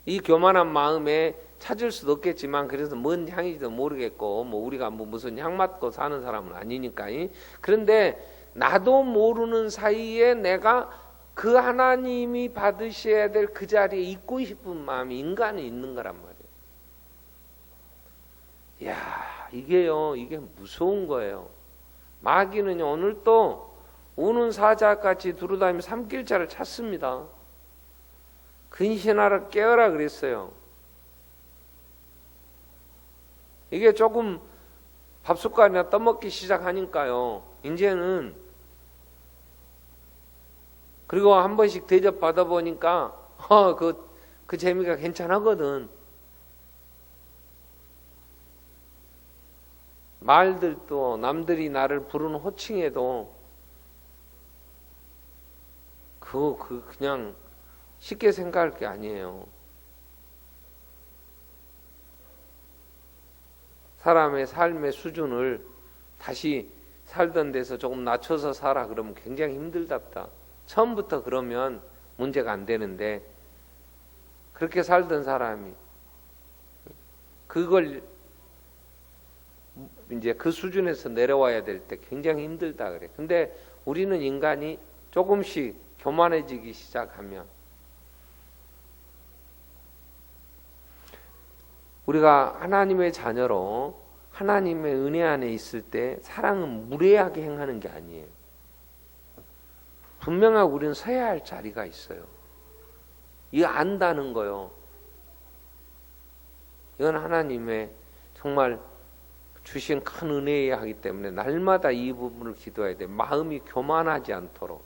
이 교만한 마음에 찾을 수도 없겠지만, 그래서 뭔 향인지도 모르겠고 뭐 우리가 뭐 무슨 향 맡고 사는 사람은 아니니까. 그런데 나도 모르는 사이에 내가 그 하나님이 받으셔야 될 그 자리에 있고 싶은 마음이 인간은 있는 거란 말이에요. 이야, 이게 무서운 거예요. 마귀는요, 오늘 또 우는 사자같이 두루다니며 삼킬자를 찾습니다. 근신하라 깨어라 그랬어요. 이게 조금 밥숟갈이나 떠먹기 시작하니까요, 이제는, 그리고 한 번씩 대접 받아보니까 그 재미가 괜찮거든. 말들도 남들이 나를 부르는 호칭에도 그냥 쉽게 생각할 게 아니에요. 사람의 삶의 수준을 다시 살던 데서 조금 낮춰서 살아 그러면 굉장히 힘들답다. 처음부터 그러면 문제가 안 되는데, 그렇게 살던 사람이 그걸 이제 그 수준에서 내려와야 될 때 굉장히 힘들다 그래. 근데 우리는 인간이 조금씩 교만해지기 시작하면, 우리가 하나님의 자녀로 하나님의 은혜 안에 있을 때 사랑은 무례하게 행하는 게 아니에요. 분명하게 우리는 서야 할 자리가 있어요. 이거 안다는 거요. 이건 하나님의 정말 주신 큰 은혜여야 하기 때문에 날마다 이 부분을 기도해야 돼. 마음이 교만하지 않도록.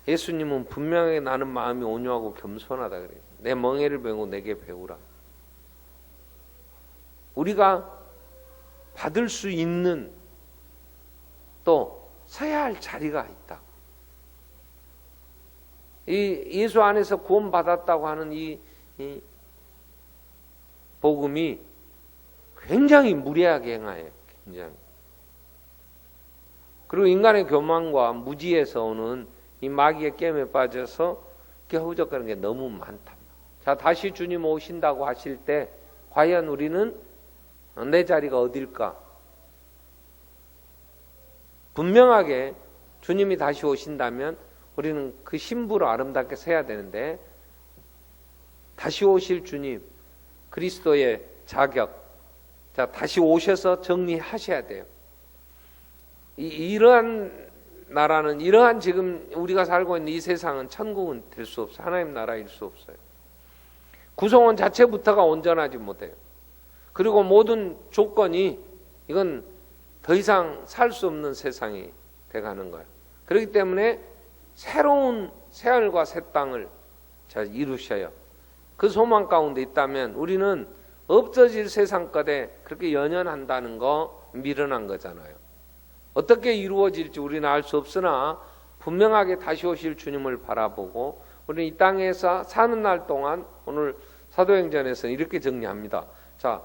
예수님은 분명하게 나는 마음이 온유하고 겸손하다 그래요. 내 멍에를 메고 내게 배우라. 우리가 받을 수 있는 또 서야 할 자리가 있다. 이 예수 안에서 구원받았다고 하는 이 복음이 굉장히 무례하게 행하여요. 굉장히. 그리고 인간의 교만과 무지에서 오는 이 마귀의 게임에 빠져서 이렇게 허우적거리는 게 너무 많다. 자, 다시 주님 오신다고 하실 때 과연 우리는 내 자리가 어딜까? 분명하게 주님이 다시 오신다면 우리는 그 신부로 아름답게 서야 되는데, 다시 오실 주님, 그리스도의 자격, 자, 다시 오셔서 정리하셔야 돼요. 이러한 나라는, 이러한 지금 우리가 살고 있는 이 세상은 천국은 될 수 없어요. 하나님 나라일 수 없어요. 구성원 자체부터가 온전하지 못해요. 그리고 모든 조건이, 이건 더 이상 살 수 없는 세상이 돼가는 거예요. 그렇기 때문에 새로운 새하늘과 새 땅을 이루셔요. 그 소망 가운데 있다면 우리는 없어질 세상 끝에 그렇게 연연한다는 거 미련한 거잖아요. 어떻게 이루어질지 우리는 알 수 없으나 분명하게 다시 오실 주님을 바라보고 우리는 이 땅에서 사는 날 동안, 오늘 사도행전에서는 이렇게 정리합니다. 자,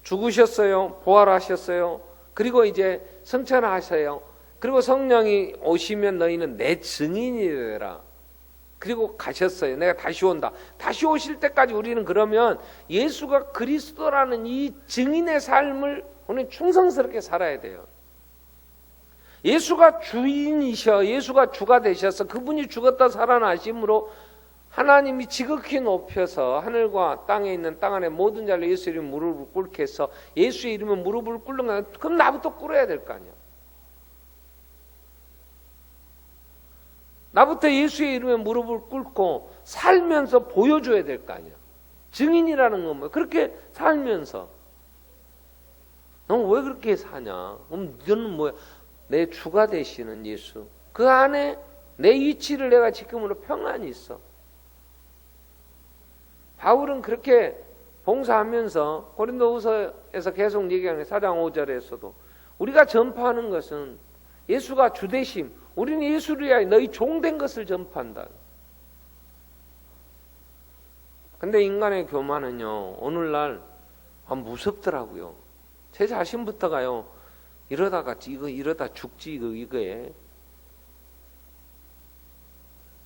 죽으셨어요. 부활하셨어요. 그리고 이제 성천하세요. 그리고 성령이 오시면 너희는 내 증인이 되라. 그리고 가셨어요. 내가 다시 온다. 다시 오실 때까지 우리는 그러면 예수가 그리스도라는 이 증인의 삶을 우리는 충성스럽게 살아야 돼요. 예수가 주인이셔. 예수가 주가 되셔서 그분이 죽었다 살아나심으로 하나님이 지극히 높여서 하늘과 땅에 있는 땅 안에 모든 자로 예수 이름에 무릎을 꿇게 해서 예수의 이름에 무릎을 꿇는 거야. 그럼 나부터 꿇어야 될 거 아니야. 나부터 예수의 이름에 무릎을 꿇고 살면서 보여줘야 될 거 아니야. 증인이라는 건 뭐 그렇게 살면서 넌 왜 그렇게 사냐? 그럼 너는 뭐야? 내 주가 되시는 예수. 그 안에 내 위치를 내가 지킴으로 평안이 있어. 바울은 그렇게 봉사하면서 고린도후서에서 계속 얘기하는 4장 5절에서도 우리가 전파하는 것은 예수가 주되심, 우리는 예수를 위하여 너희 종된 것을 전파한다. 근데 인간의 교만은요, 오늘날 무섭더라고요. 제 자신부터가요, 이러다가 이러다 죽지 이거에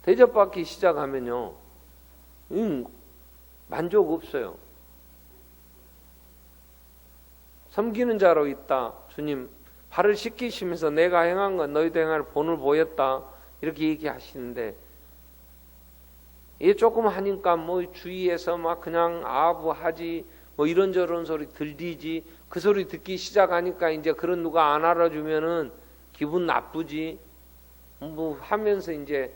대접받기 시작하면요, 만족 없어요. 섬기는 자로 있다. 주님 발을 씻기시면서 내가 행한 건 너희도 행할 본을 보였다. 이렇게 얘기하시는데 이게 조금 하니까 뭐 주위에서 막 그냥 아부하지 뭐 이런저런 소리 들리지 그 소리 듣기 시작하니까 이제 그런 누가 안 알아주면은 기분 나쁘지 뭐 하면서 이제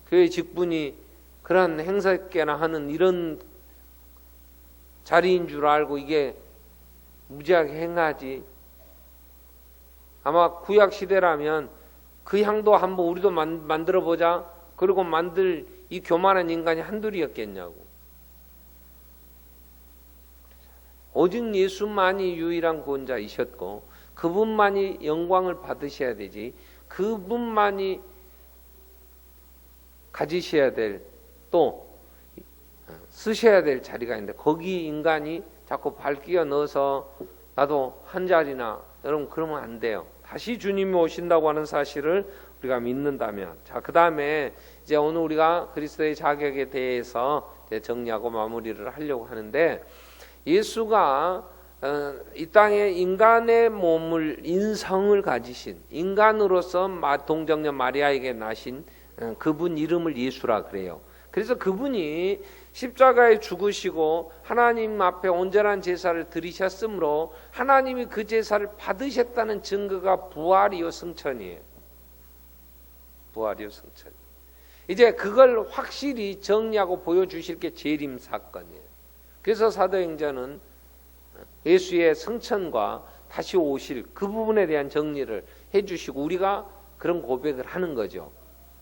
교회 직분이 그런 행사께나 하는 이런 자리인 줄 알고 이게 무지하게 행하지. 아마 구약 시대라면 그 향도 한번 우리도 만들어 보자. 그리고 만들 이 교만한 인간이 한둘이었겠냐고. 오직 예수만이 유일한 구원자이셨고 그분만이 영광을 받으셔야 되지. 그분만이 가지셔야 될 또 쓰셔야 될 자리가 있는데 거기 인간이 자꾸 발 끼워 넣어서 나도 한 자리나 여러분 그러면 안 돼요. 다시 주님이 오신다고 하는 사실을 우리가 믿는다면 자 그 다음에 이제 오늘 우리가 그리스도의 자격에 대해서 이제 정리하고 마무리를 하려고 하는데 예수가 이 땅에 인간의 몸을 인성을 가지신 인간으로서 동정녀 마리아에게 나신 그분 이름을 예수라 그래요. 그래서 그분이 십자가에 죽으시고 하나님 앞에 온전한 제사를 드리셨으므로 하나님이 그 제사를 받으셨다는 증거가 부활이요 승천이에요. 부활이요 승천. 이제 그걸 확실히 정리하고 보여주실 게 재림 사건이에요. 그래서 사도행전은 예수의 승천과 다시 오실 그 부분에 대한 정리를 해주시고 우리가 그런 고백을 하는 거죠.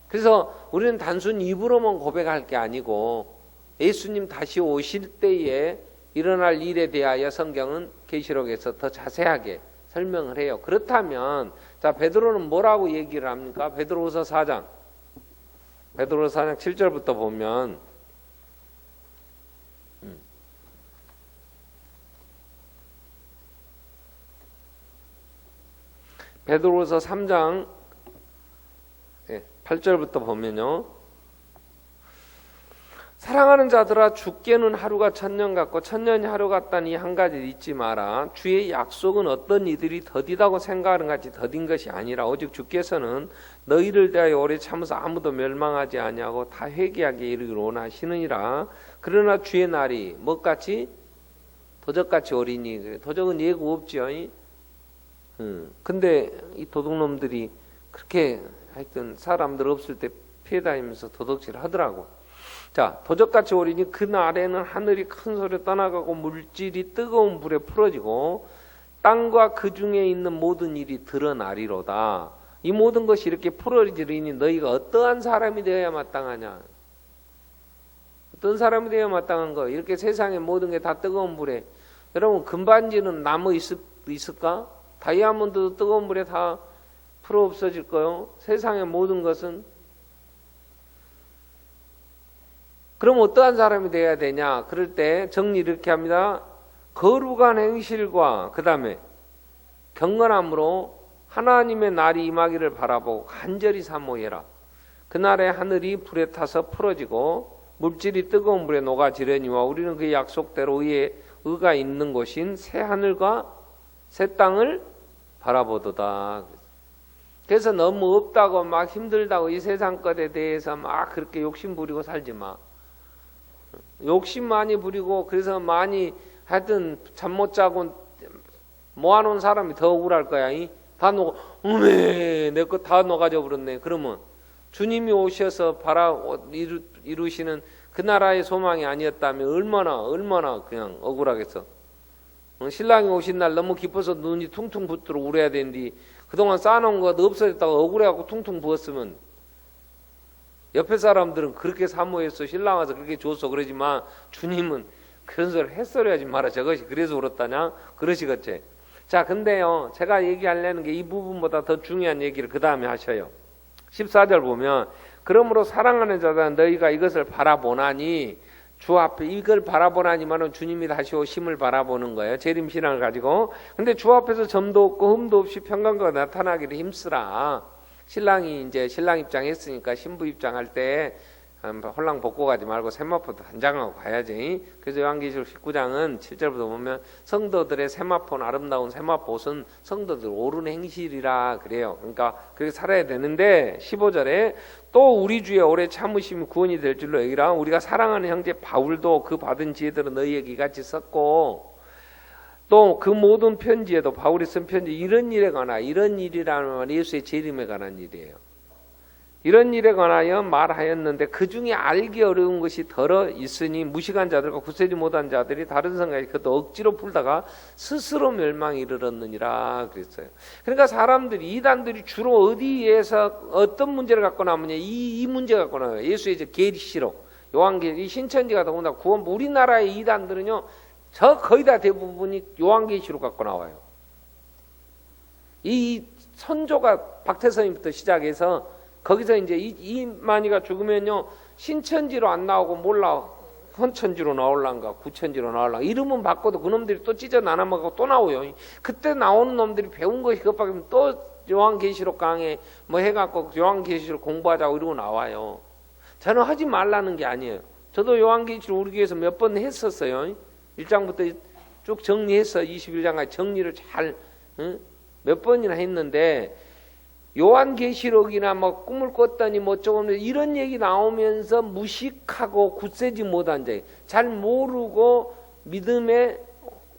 그래서 우리는 단순 입으로만 고백할 게 아니고 예수님 다시 오실 때에 일어날 일에 대하여 성경은 계시록에서 더 자세하게 설명을 해요. 그렇다면 자 베드로는 뭐라고 얘기를 합니까? 베드로후서 4장 7절부터 보면 베드로후서 3장 8절부터 보면요. 사랑하는 자들아 죽게는 하루가 천년 같고 천년이 하루 같다니 한 가지 잊지 마라. 주의 약속은 어떤 이들이 더디다고 생각하는 같이 더딘 것이 아니라 오직 주께서는 너희를 대하여 오래 참으서 아무도 멸망하지 아니하고 다 회개하게 이르기를 원하시느니라. 그러나 주의 날이 뭐같이? 도적같이 오리니. 도적은 예고 없지요. 근데 이 도둑놈들이 그렇게 하여튼 사람들 없을 때 피해 다니면서 도둑질 하더라고. 자, 도적같이 오리니 그 날에는 하늘이 큰 소리로 떠나가고 물질이 뜨거운 불에 풀어지고 땅과 그 중에 있는 모든 일이 드러나리로다. 이 모든 것이 이렇게 풀어지리니 너희가 어떠한 사람이 되어야 마땅하냐? 어떤 사람이 되어야 마땅한 거? 이렇게 세상의 모든 게 다 뜨거운 불에. 여러분 금반지는 남아 있을까? 다이아몬드도 뜨거운 불에 다 풀어 없어질 거요. 세상의 모든 것은. 그럼 어떠한 사람이 되어야 되냐? 그럴 때 정리 이렇게 합니다. 거룩한 행실과 그 다음에 경건함으로 하나님의 날이 임하기를 바라보고 간절히 사모해라. 그날에 하늘이 불에 타서 풀어지고 물질이 뜨거운 물에 녹아지려니와 우리는 그 약속대로 의가 있는 곳인 새 하늘과 새 땅을 바라보도다. 그래서 너무 없다고 막 힘들다고 이 세상 것에 대해서 막 그렇게 욕심 부리고 살지 마. 욕심 많이 부리고 그래서 많이 하여튼 잠 못 자고 모아놓은 사람이 더 억울할 거야. 다 녹아, 내 거 다 녹아져 버렸네. 그러면 주님이 오셔서 이루시는 그 나라의 소망이 아니었다면 얼마나 그냥 억울하겠어. 신랑이 오신 날 너무 기뻐서 눈이 퉁퉁 붓도록 울어야 되는데 그동안 쌓아놓은 거 없어졌다가 억울해갖고 퉁퉁 부었으면 옆에 사람들은 그렇게 사모했어. 신랑 와서 그렇게 줬어. 그러지만 주님은 그런 소리 햇소리 하지 마라. 저것이 그래서 울었다냐? 그러시겠지. 자, 근데요, 제가 얘기하려는 게 이 부분보다 더 중요한 얘기를 그 다음에 하셔요. 14절 보면 그러므로 사랑하는 자들아 너희가 이것을 바라보나니 주 앞에 이걸 바라보나니만은 주님이 다시 오심을 바라보는 거예요. 재림신앙을 가지고. 근데 주 앞에서 점도 없고 흠도 없이 평강과 나타나기를 힘쓰라. 신랑이 이제 신랑 입장 했으니까 신부 입장할 때 홀랑 벗고 가지 말고 세마포도 단장하고 가야지. 그래서 요한계시록 19장은 7절부터 보면 성도들의 세마포는 아름다운 세마포는 성도들 옳은 행실이라 그래요. 그러니까 그렇게 살아야 되는데 15절에 또 우리 주의 오래 참으심이 구원이 될 줄로 여기라. 우리가 사랑하는 형제 바울도 그 받은 지혜들은 너희에게 이같이 썼고 또 그 모든 편지에도 바울이 쓴 편지 이런 일에 관하 이런 일이라는 말 예수의 재림에 관한 일이에요. 이런 일에 관하여 말하였는데 그 중에 알기 어려운 것이 덜어 있으니 무식한 자들과 굳세지 못한 자들이 다른 성경에 그것도 억지로 풀다가 스스로 멸망에 이르렀느니라 그랬어요. 그러니까 사람들이 이단들이 주로 어디에서 어떤 문제를 갖고 나오느냐 이 문제 갖고 나와요. 예수의 계시록 요한계시록 신천지가 더군다나 구원 우리나라의 이단들은요 저 거의 다 대부분이 요한계시록 갖고 나와요. 이 선조가 박태선부터 시작해서 거기서 이제 이만희가 죽으면요 신천지로 안 나오고 몰라 헌천지로 나올란가 구천지로 나올란가 이름은 바꿔도 그놈들이 또 찢어 나눠먹고 또 나오요. 그때 나오는 놈들이 배운 것이 그것밖에 또 요한계시록 강에 뭐 해갖고 요한계시록 공부하자고 이러고 나와요. 저는 하지 말라는 게 아니에요. 저도 요한계시록 우리 교회에서 몇 번 했었어요. 1장부터 쭉 정리해서 21장까지 정리를 잘 몇 번이나 했는데 요한계시록이나 뭐 꿈을 꿨더니 뭐 조금 이런 얘기 나오면서 무식하고 굳세지 못한 자, 잘 모르고 믿음에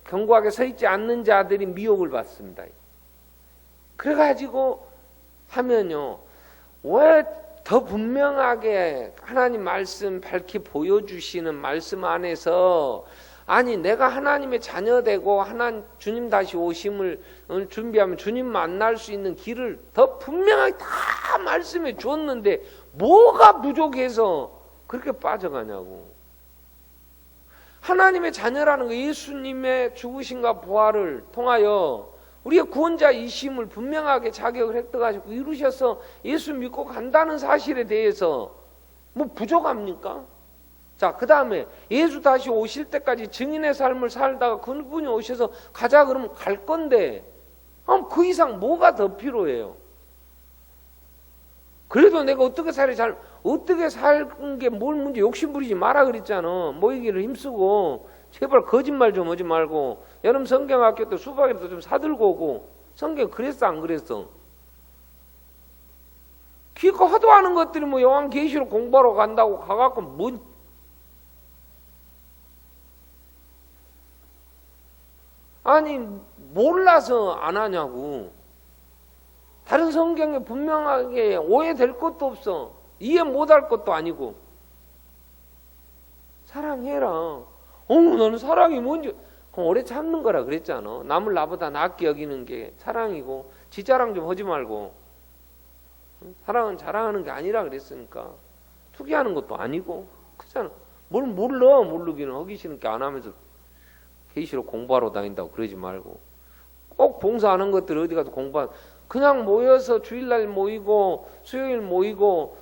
견고하게 서 있지 않는 자들이 미혹을 받습니다. 그래가지고 하면요 왜 더 분명하게 하나님 말씀 밝히 보여주시는 말씀 안에서 아니 내가 하나님의 자녀되고 주님 다시 오심을 준비하면 주님 만날 수 있는 길을 더 분명하게 다 말씀해 줬는데 뭐가 부족해서 그렇게 빠져가냐고. 하나님의 자녀라는 거 예수님의 죽으심과 부활을 통하여 우리의 구원자이심을 분명하게 자격을 획득하시고 이루셔서 예수 믿고 간다는 사실에 대해서 뭐 부족합니까? 자, 그 다음에 예수 다시 오실 때까지 증인의 삶을 살다가 그분이 오셔서 가자 그러면 갈 건데 그 이상 뭐가 더 필요해요? 그래도 내가 어떻게 사는 게 뭘 문제 욕심 부리지 마라 그랬잖아. 모이기를 힘쓰고 제발 거짓말 좀 하지 말고 여름 성경학교 때 수박이라도 좀 사들고 오고 성경 그랬어 안 그랬어? 기껏 하도 하는 것들이 뭐 요한계시록 공부하러 간다고 가갖고 뭔 아니 몰라서 안 하냐고. 다른 성경에 분명하게 오해될 것도 없어. 이해 못할 것도 아니고. 사랑해라. 너는 사랑이 뭔지 그럼 오래 참는 거라 그랬잖아. 남을 나보다 낫게 여기는 게 사랑이고 지 자랑 좀 하지 말고. 사랑은 자랑하는 게 아니라 그랬으니까. 투기하는 것도 아니고 그렇잖아. 뭘 몰라. 모르기는 하기 싫은 게 안 하면서 계시록 공부하러 다닌다고 그러지 말고 꼭 봉사하는 것들 어디 가서 그냥 모여서 주일날 모이고 수요일 모이고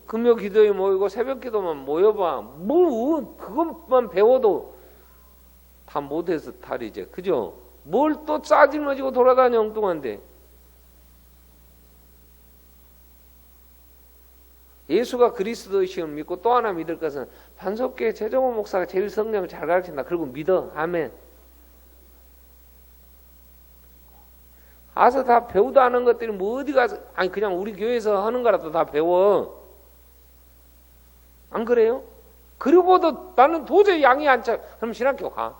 금요 기도에 모이고 새벽 기도만 모여봐. 뭐 그것만 배워도 다 못해서 탈이제. 그죠? 뭘 또 싸질머지고 돌아다녀 엉뚱한데. 예수가 그리스도이심을 믿고 또 하나 믿을 것은 반석교회 최정호 목사가 제일 성령을 잘 가르친다. 그리고 믿어. 아멘. 가서 다 배우도 안 한 것들이 뭐 어디 가서, 아니 그냥 우리 교회에서 하는 거라도 다 배워. 안 그래요? 그리고도 나는 도저히 양이 안 차. 그럼 신학교 가.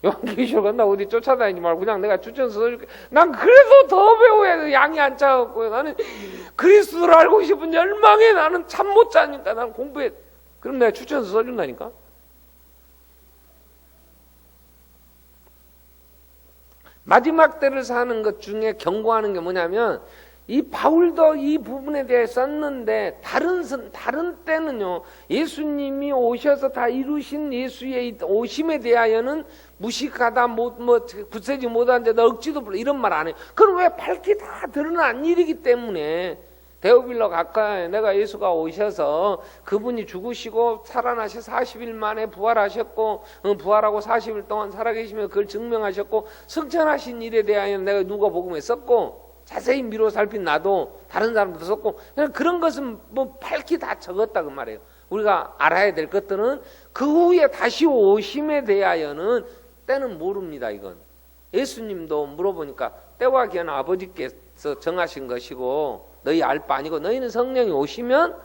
요한계시록 간다 어디 쫓아다니지 말고 그냥 내가 추천서 써줄게. 난 그래도 더 배워야 돼. 양이 안 차갖고. 나는 그리스도를 알고 싶은 열망에 나는 잠 못 자니까 나는 공부해. 그럼 내가 추천서 써준다니까. 마지막 때를 사는 것 중에 경고하는 게 뭐냐면, 이 바울도 이 부분에 대해 썼는데 다른 때는요, 예수님이 오셔서 다 이루신 예수의 오심에 대하여는 무식하다, 굳세지 못한 자다, 억지도 불러 이런 말 안 해요. 그건 왜 밝히 다 드러난 일이기 때문에. 데오빌로 가까이 내가 예수가 오셔서 그분이 죽으시고 살아나셔 40일 만에 부활하셨고, 부활하고 40일 동안 살아계시며 그걸 증명하셨고 승천하신 일에 대하여 내가 누가복음에 썼고, 자세히 미루어 살핀 나도 다른 사람들도 썼고, 그런 것은 뭐 밝히 다 적었다 그 말이에요. 우리가 알아야 될 것들은 그 후에 다시 오심에 대하여는 때는 모릅니다. 이건 예수님도 물어보니까 때와 기한은 아버지께서 정하신 것이고 너희 알 바 아니고 너희는 성령이 오시면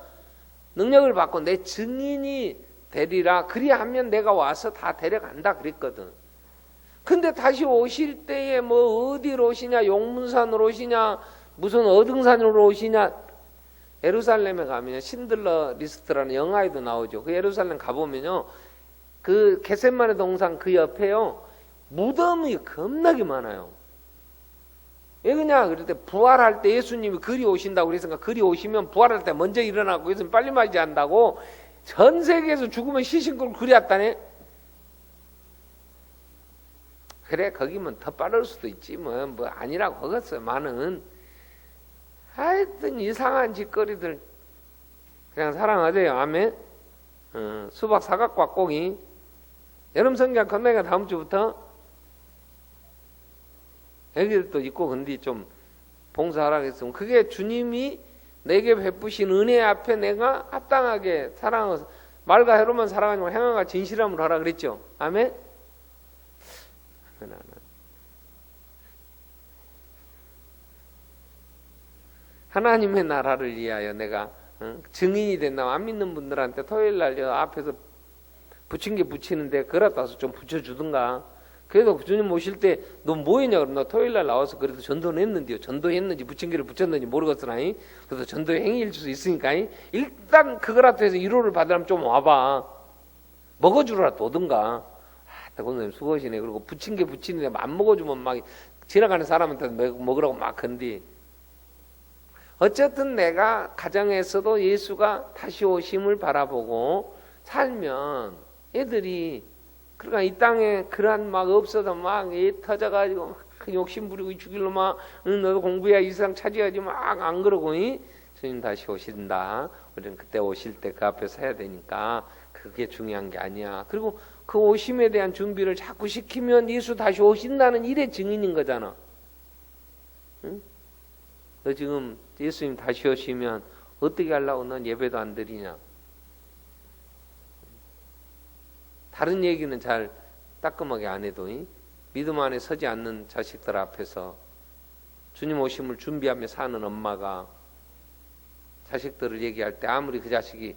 능력을 받고 내 증인이 되리라. 그리하면 내가 와서 다 데려간다 그랬거든. 근데 다시 오실 때에 뭐 어디로 오시냐, 용문산으로 오시냐, 무슨 어등산으로 오시냐. 예루살렘에 가면 신들러 리스트라는 영화에도 나오죠. 그 예루살렘 가보면요, 그 겟세마네 동산 그 옆에요 무덤이 겁나게 많아요. 왜 그러냐 그럴 때 부활할 때 예수님이 그리 오신다고 그랬으니까 그리 오시면 부활할 때 먼저 일어나고 예수님 빨리 맞이한다고 전 세계에서 죽으면 시신걸 그리 왔다네. 그래 거기면 더 빠를 수도 있지 뭐 아니라고 하겠어. 많은 하여튼 이상한 짓거리들 그냥 사랑하세요. 아멘. 수박 사각과꽁이 여름 성경 건너니까 다음 주부터 애기들도 있고 근데 좀 봉사하라고 했으면 그게 주님이 내게 베푸신 은혜 앞에 내가 합당하게 사랑해서 말과 해로만 사랑하지 말고 행함과 진실함으로 하라 그랬죠. 아멘. 하나님의 나라를 위하여 내가 증인이 된다면 안 믿는 분들한테 토요일날 앞에서 붙인 게 붙이는데 그러다 와서 좀 붙여주든가. 그래도 주님 오실 때 너 뭐했냐 그러면 나 토요일날 나와서 그래도 전도는 했는데요. 전도했는지 붙임기를 붙였는지 모르겠으나 그래도 전도 행위일 수 있으니까 일단 그거라도 해서 1호를 받으려면 좀 와봐. 먹어주라도 오든가. 대권님 수고하시네. 그리고 붙임기 붙이는데 안 먹어주면 막 지나가는 사람한테 먹으라고 막 건디. 어쨌든 내가 가정에서도 예수가 다시 오심을 바라보고 살면 애들이 그러니까 이 땅에 그러한 막 없어서 막 터져가지고 막 욕심 부리고 죽일로 막 너도 공부해야 이 세상 차지하지 막 안 그러고 주님 다시 오신다. 우리는 그때 오실 때 그 앞에 서야 되니까 그게 중요한 게 아니야. 그리고 그 오심에 대한 준비를 자꾸 시키면 예수 다시 오신다는 일의 증인인 거잖아. 응? 너 지금 예수님 다시 오시면 어떻게 하려고 넌 예배도 안 드리냐. 다른 얘기는 잘 따끔하게 안 해도 믿음 안에 서지 않는 자식들 앞에서 주님 오심을 준비하며 사는 엄마가 자식들을 얘기할 때 아무리 그 자식이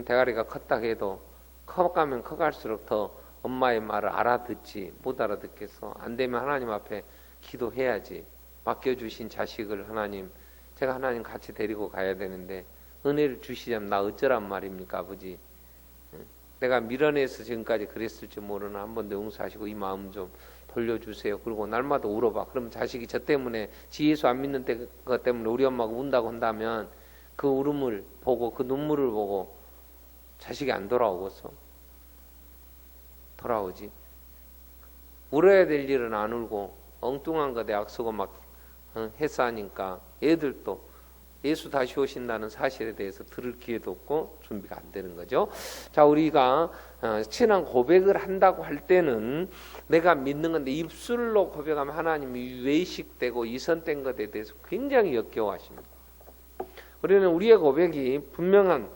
대가리가 컸다 해도 커가면 커갈수록 더 엄마의 말을 알아듣지 못 알아듣겠어. 안 되면 하나님 앞에 기도해야지. 맡겨주신 자식을 하나님, 제가 하나님 같이 데리고 가야 되는데 은혜를 주시자면 나 어쩌란 말입니까 아버지. 내가 미련해서 지금까지 그랬을지 모르나 한번 용서하시고 이 마음 좀 돌려주세요. 그리고 날마다 울어봐. 그럼 자식이 저 때문에 지 예수 안 믿는 것 때문에 우리 엄마가 운다고 한다면 그 울음을 보고 그 눈물을 보고 자식이 안 돌아오겠어? 돌아오지. 울어야 될 일은 안 울고 엉뚱한 것에 악쓰고 막 했어 하니까 애들도 예수 다시 오신다는 사실에 대해서 들을 기회도 없고 준비가 안 되는 거죠. 자, 우리가 신앙 고백을 한다고 할 때는 내가 믿는 건데 입술로 고백하면 하나님이 외식되고 이선된 것에 대해서 굉장히 역겨워하십니다. 우리는 우리의 고백이 분명한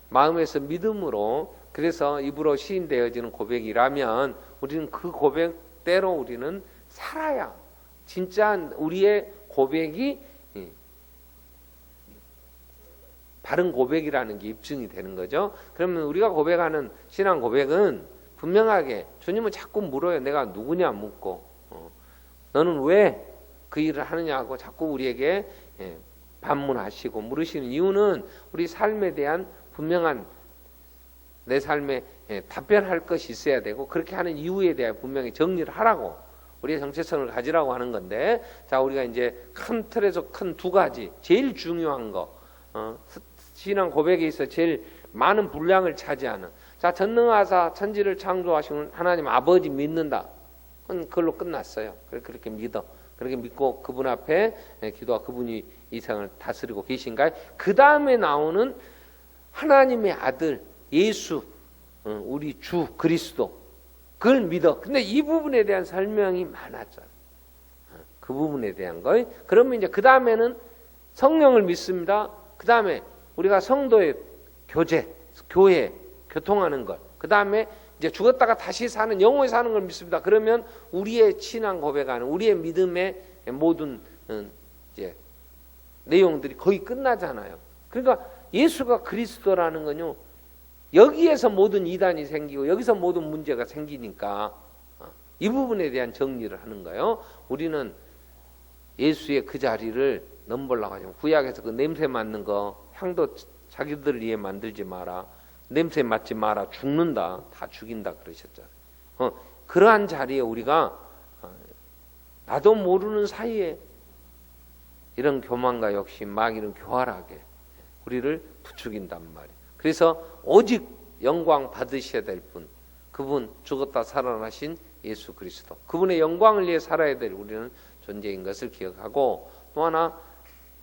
마음에서 믿음으로, 그래서 입으로 시인되어지는 고백이라면 우리는 그 고백대로 우리는 살아야 진짜 우리의 고백이 바른 고백이라는 게 입증이 되는 거죠. 그러면 우리가 고백하는 신앙 고백은 분명하게, 주님은 자꾸 물어요. 내가 누구냐 묻고, 너는 왜 그 일을 하느냐 하고 자꾸 우리에게 반문하시고 물으시는 이유는 우리 삶에 대한 분명한, 내 삶에 답변할 것이 있어야 되고, 그렇게 하는 이유에 대해 분명히 정리를 하라고, 우리의 정체성을 가지라고 하는 건데, 자, 우리가 이제 큰 틀에서 큰 두 가지, 제일 중요한 거, 신앙 고백에 있어 제일 많은 분량을 차지하는, 자, 전능하사 천지를 창조하시는 하나님 아버지 믿는다. 그걸로 끝났어요. 그렇게 믿어. 그렇게 믿고 그분 앞에 기도하고 그분이 이 세상을 다스리고 계신가요? 그 다음에 나오는 하나님의 아들 예수, 우리 주 그리스도, 그걸 믿어. 근데 이 부분에 대한 설명이 많았잖아요. 그 부분에 대한 거. 그러면 이제 그 다음에는 성령을 믿습니다. 그 다음에 우리가 성도의 교회, 교통하는 것. 그 다음에 이제 죽었다가 다시 사는, 영원히 사는 걸 믿습니다. 그러면 우리의 신앙 고백하는, 우리의 믿음의 모든 이제 내용들이 거의 끝나잖아요. 그러니까 예수가 그리스도라는 건요, 여기에서 모든 이단이 생기고 여기서 모든 문제가 생기니까 이 부분에 대한 정리를 하는 거예요. 우리는 예수의 그 자리를 넘보려고 하죠. 구약에서 그 냄새 맡는 거, 향도 자기들 위해 만들지 마라, 냄새 맡지 마라, 죽는다, 다 죽인다 그러셨잖아요. 그러한 자리에 우리가 나도 모르는 사이에 이런 교만과 욕심, 마귀는 교활하게 우리를 부추긴단 말이에요. 그래서 오직 영광 받으셔야 될 분, 그분 죽었다 살아나신 예수 그리스도, 그분의 영광을 위해 살아야 될 우리는 존재인 것을 기억하고, 또 하나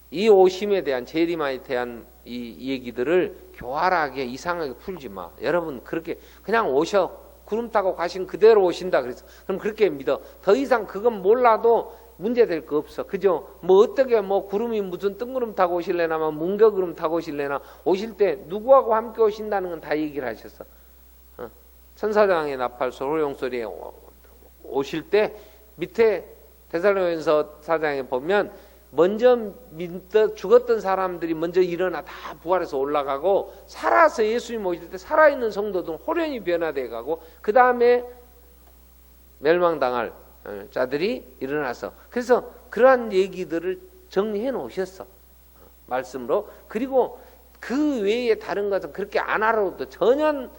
이 오심에 대한, 재림에 대한 이 얘기들을 교활하게 이상하게 풀지 마. 여러분 그렇게 그냥 오셔, 구름 타고 가신 그대로 오신다 그래서 그럼 그렇게 믿어. 더 이상 그건 몰라도 문제될 거 없어. 그죠? 뭐 어떻게 뭐 구름이 무슨 뜬구름 타고 오실래나, 뭐 뭉게구름 타고 오실래나, 오실 때 누구하고 함께 오신다는 건 다 얘기를 하셨어. 천사장의 나팔 소리용 소리에 오실 때 밑에 데살로니가서 4장에 보면 먼저 죽었던 사람들이 먼저 일어나 다 부활해서 올라가고, 살아서 예수님 오실 때 살아있는 성도들은 호련히 변화돼 가고, 그 다음에 멸망당할 자들이 일어나서, 그래서 그러한 얘기들을 정리해 놓으셨어, 말씀으로. 그리고 그 외에 다른 것은 그렇게 안 알아도 전혀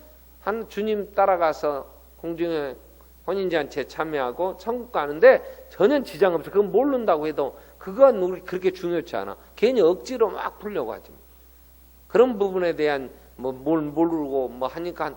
한 주님 따라가서 공중에 혼인잔치에 참여하고 천국 가는데 전혀 지장 없어. 그건 모른다고 해도 그건 우리 그렇게 중요치 않아. 괜히 억지로 막 풀려고 하지. 그런 부분에 대한 뭘 모르고 뭐 하니까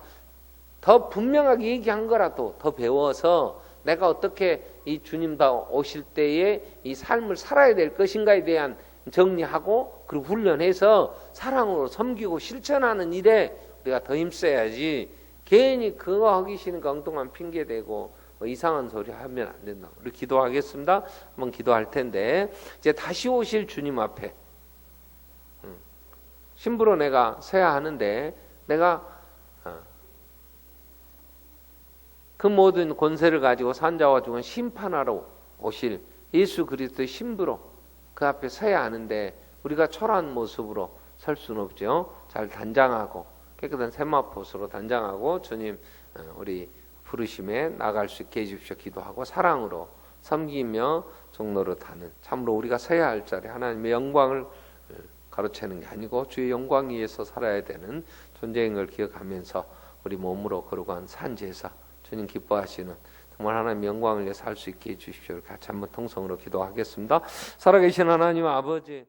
더 분명하게 얘기한 거라도 더 배워서 내가 어떻게 이 주님 다 오실 때에 이 삶을 살아야 될 것인가에 대한 정리하고, 그리고 훈련해서 사랑으로 섬기고 실천하는 일에 우리가 더 힘써야지, 괜히 그거 하기 싫으니까 엉뚱한 핑계 대고 뭐 이상한 소리 하면 안 된다. 우리 기도하겠습니다. 한번 기도할 텐데, 이제 다시 오실 주님 앞에 신부로 내가 서야 하는데, 내가 그 모든 권세를 가지고 산자와 죽은 심판하러 오실 예수 그리스도의 신부로 그 앞에 서야 하는데, 우리가 초라한 모습으로 설 수는 없죠. 잘 단장하고 깨끗한 세마포스로 단장하고 주님 우리 부르심에 나갈 수 있게 해주십시오. 기도하고 사랑으로 섬기며 종노릇하는, 참으로 우리가 서야 할 자리, 하나님의 영광을 가로채는 게 아니고 주의 영광 위에서 살아야 되는 존재인 걸 기억하면서 우리 몸으로 거룩한 산제사, 주님 기뻐하시는 정말 하나님의 영광을 위해 살 수 있게 해주십시오. 같이 한번 통성으로 기도하겠습니다. 살아계신 하나님 아버지,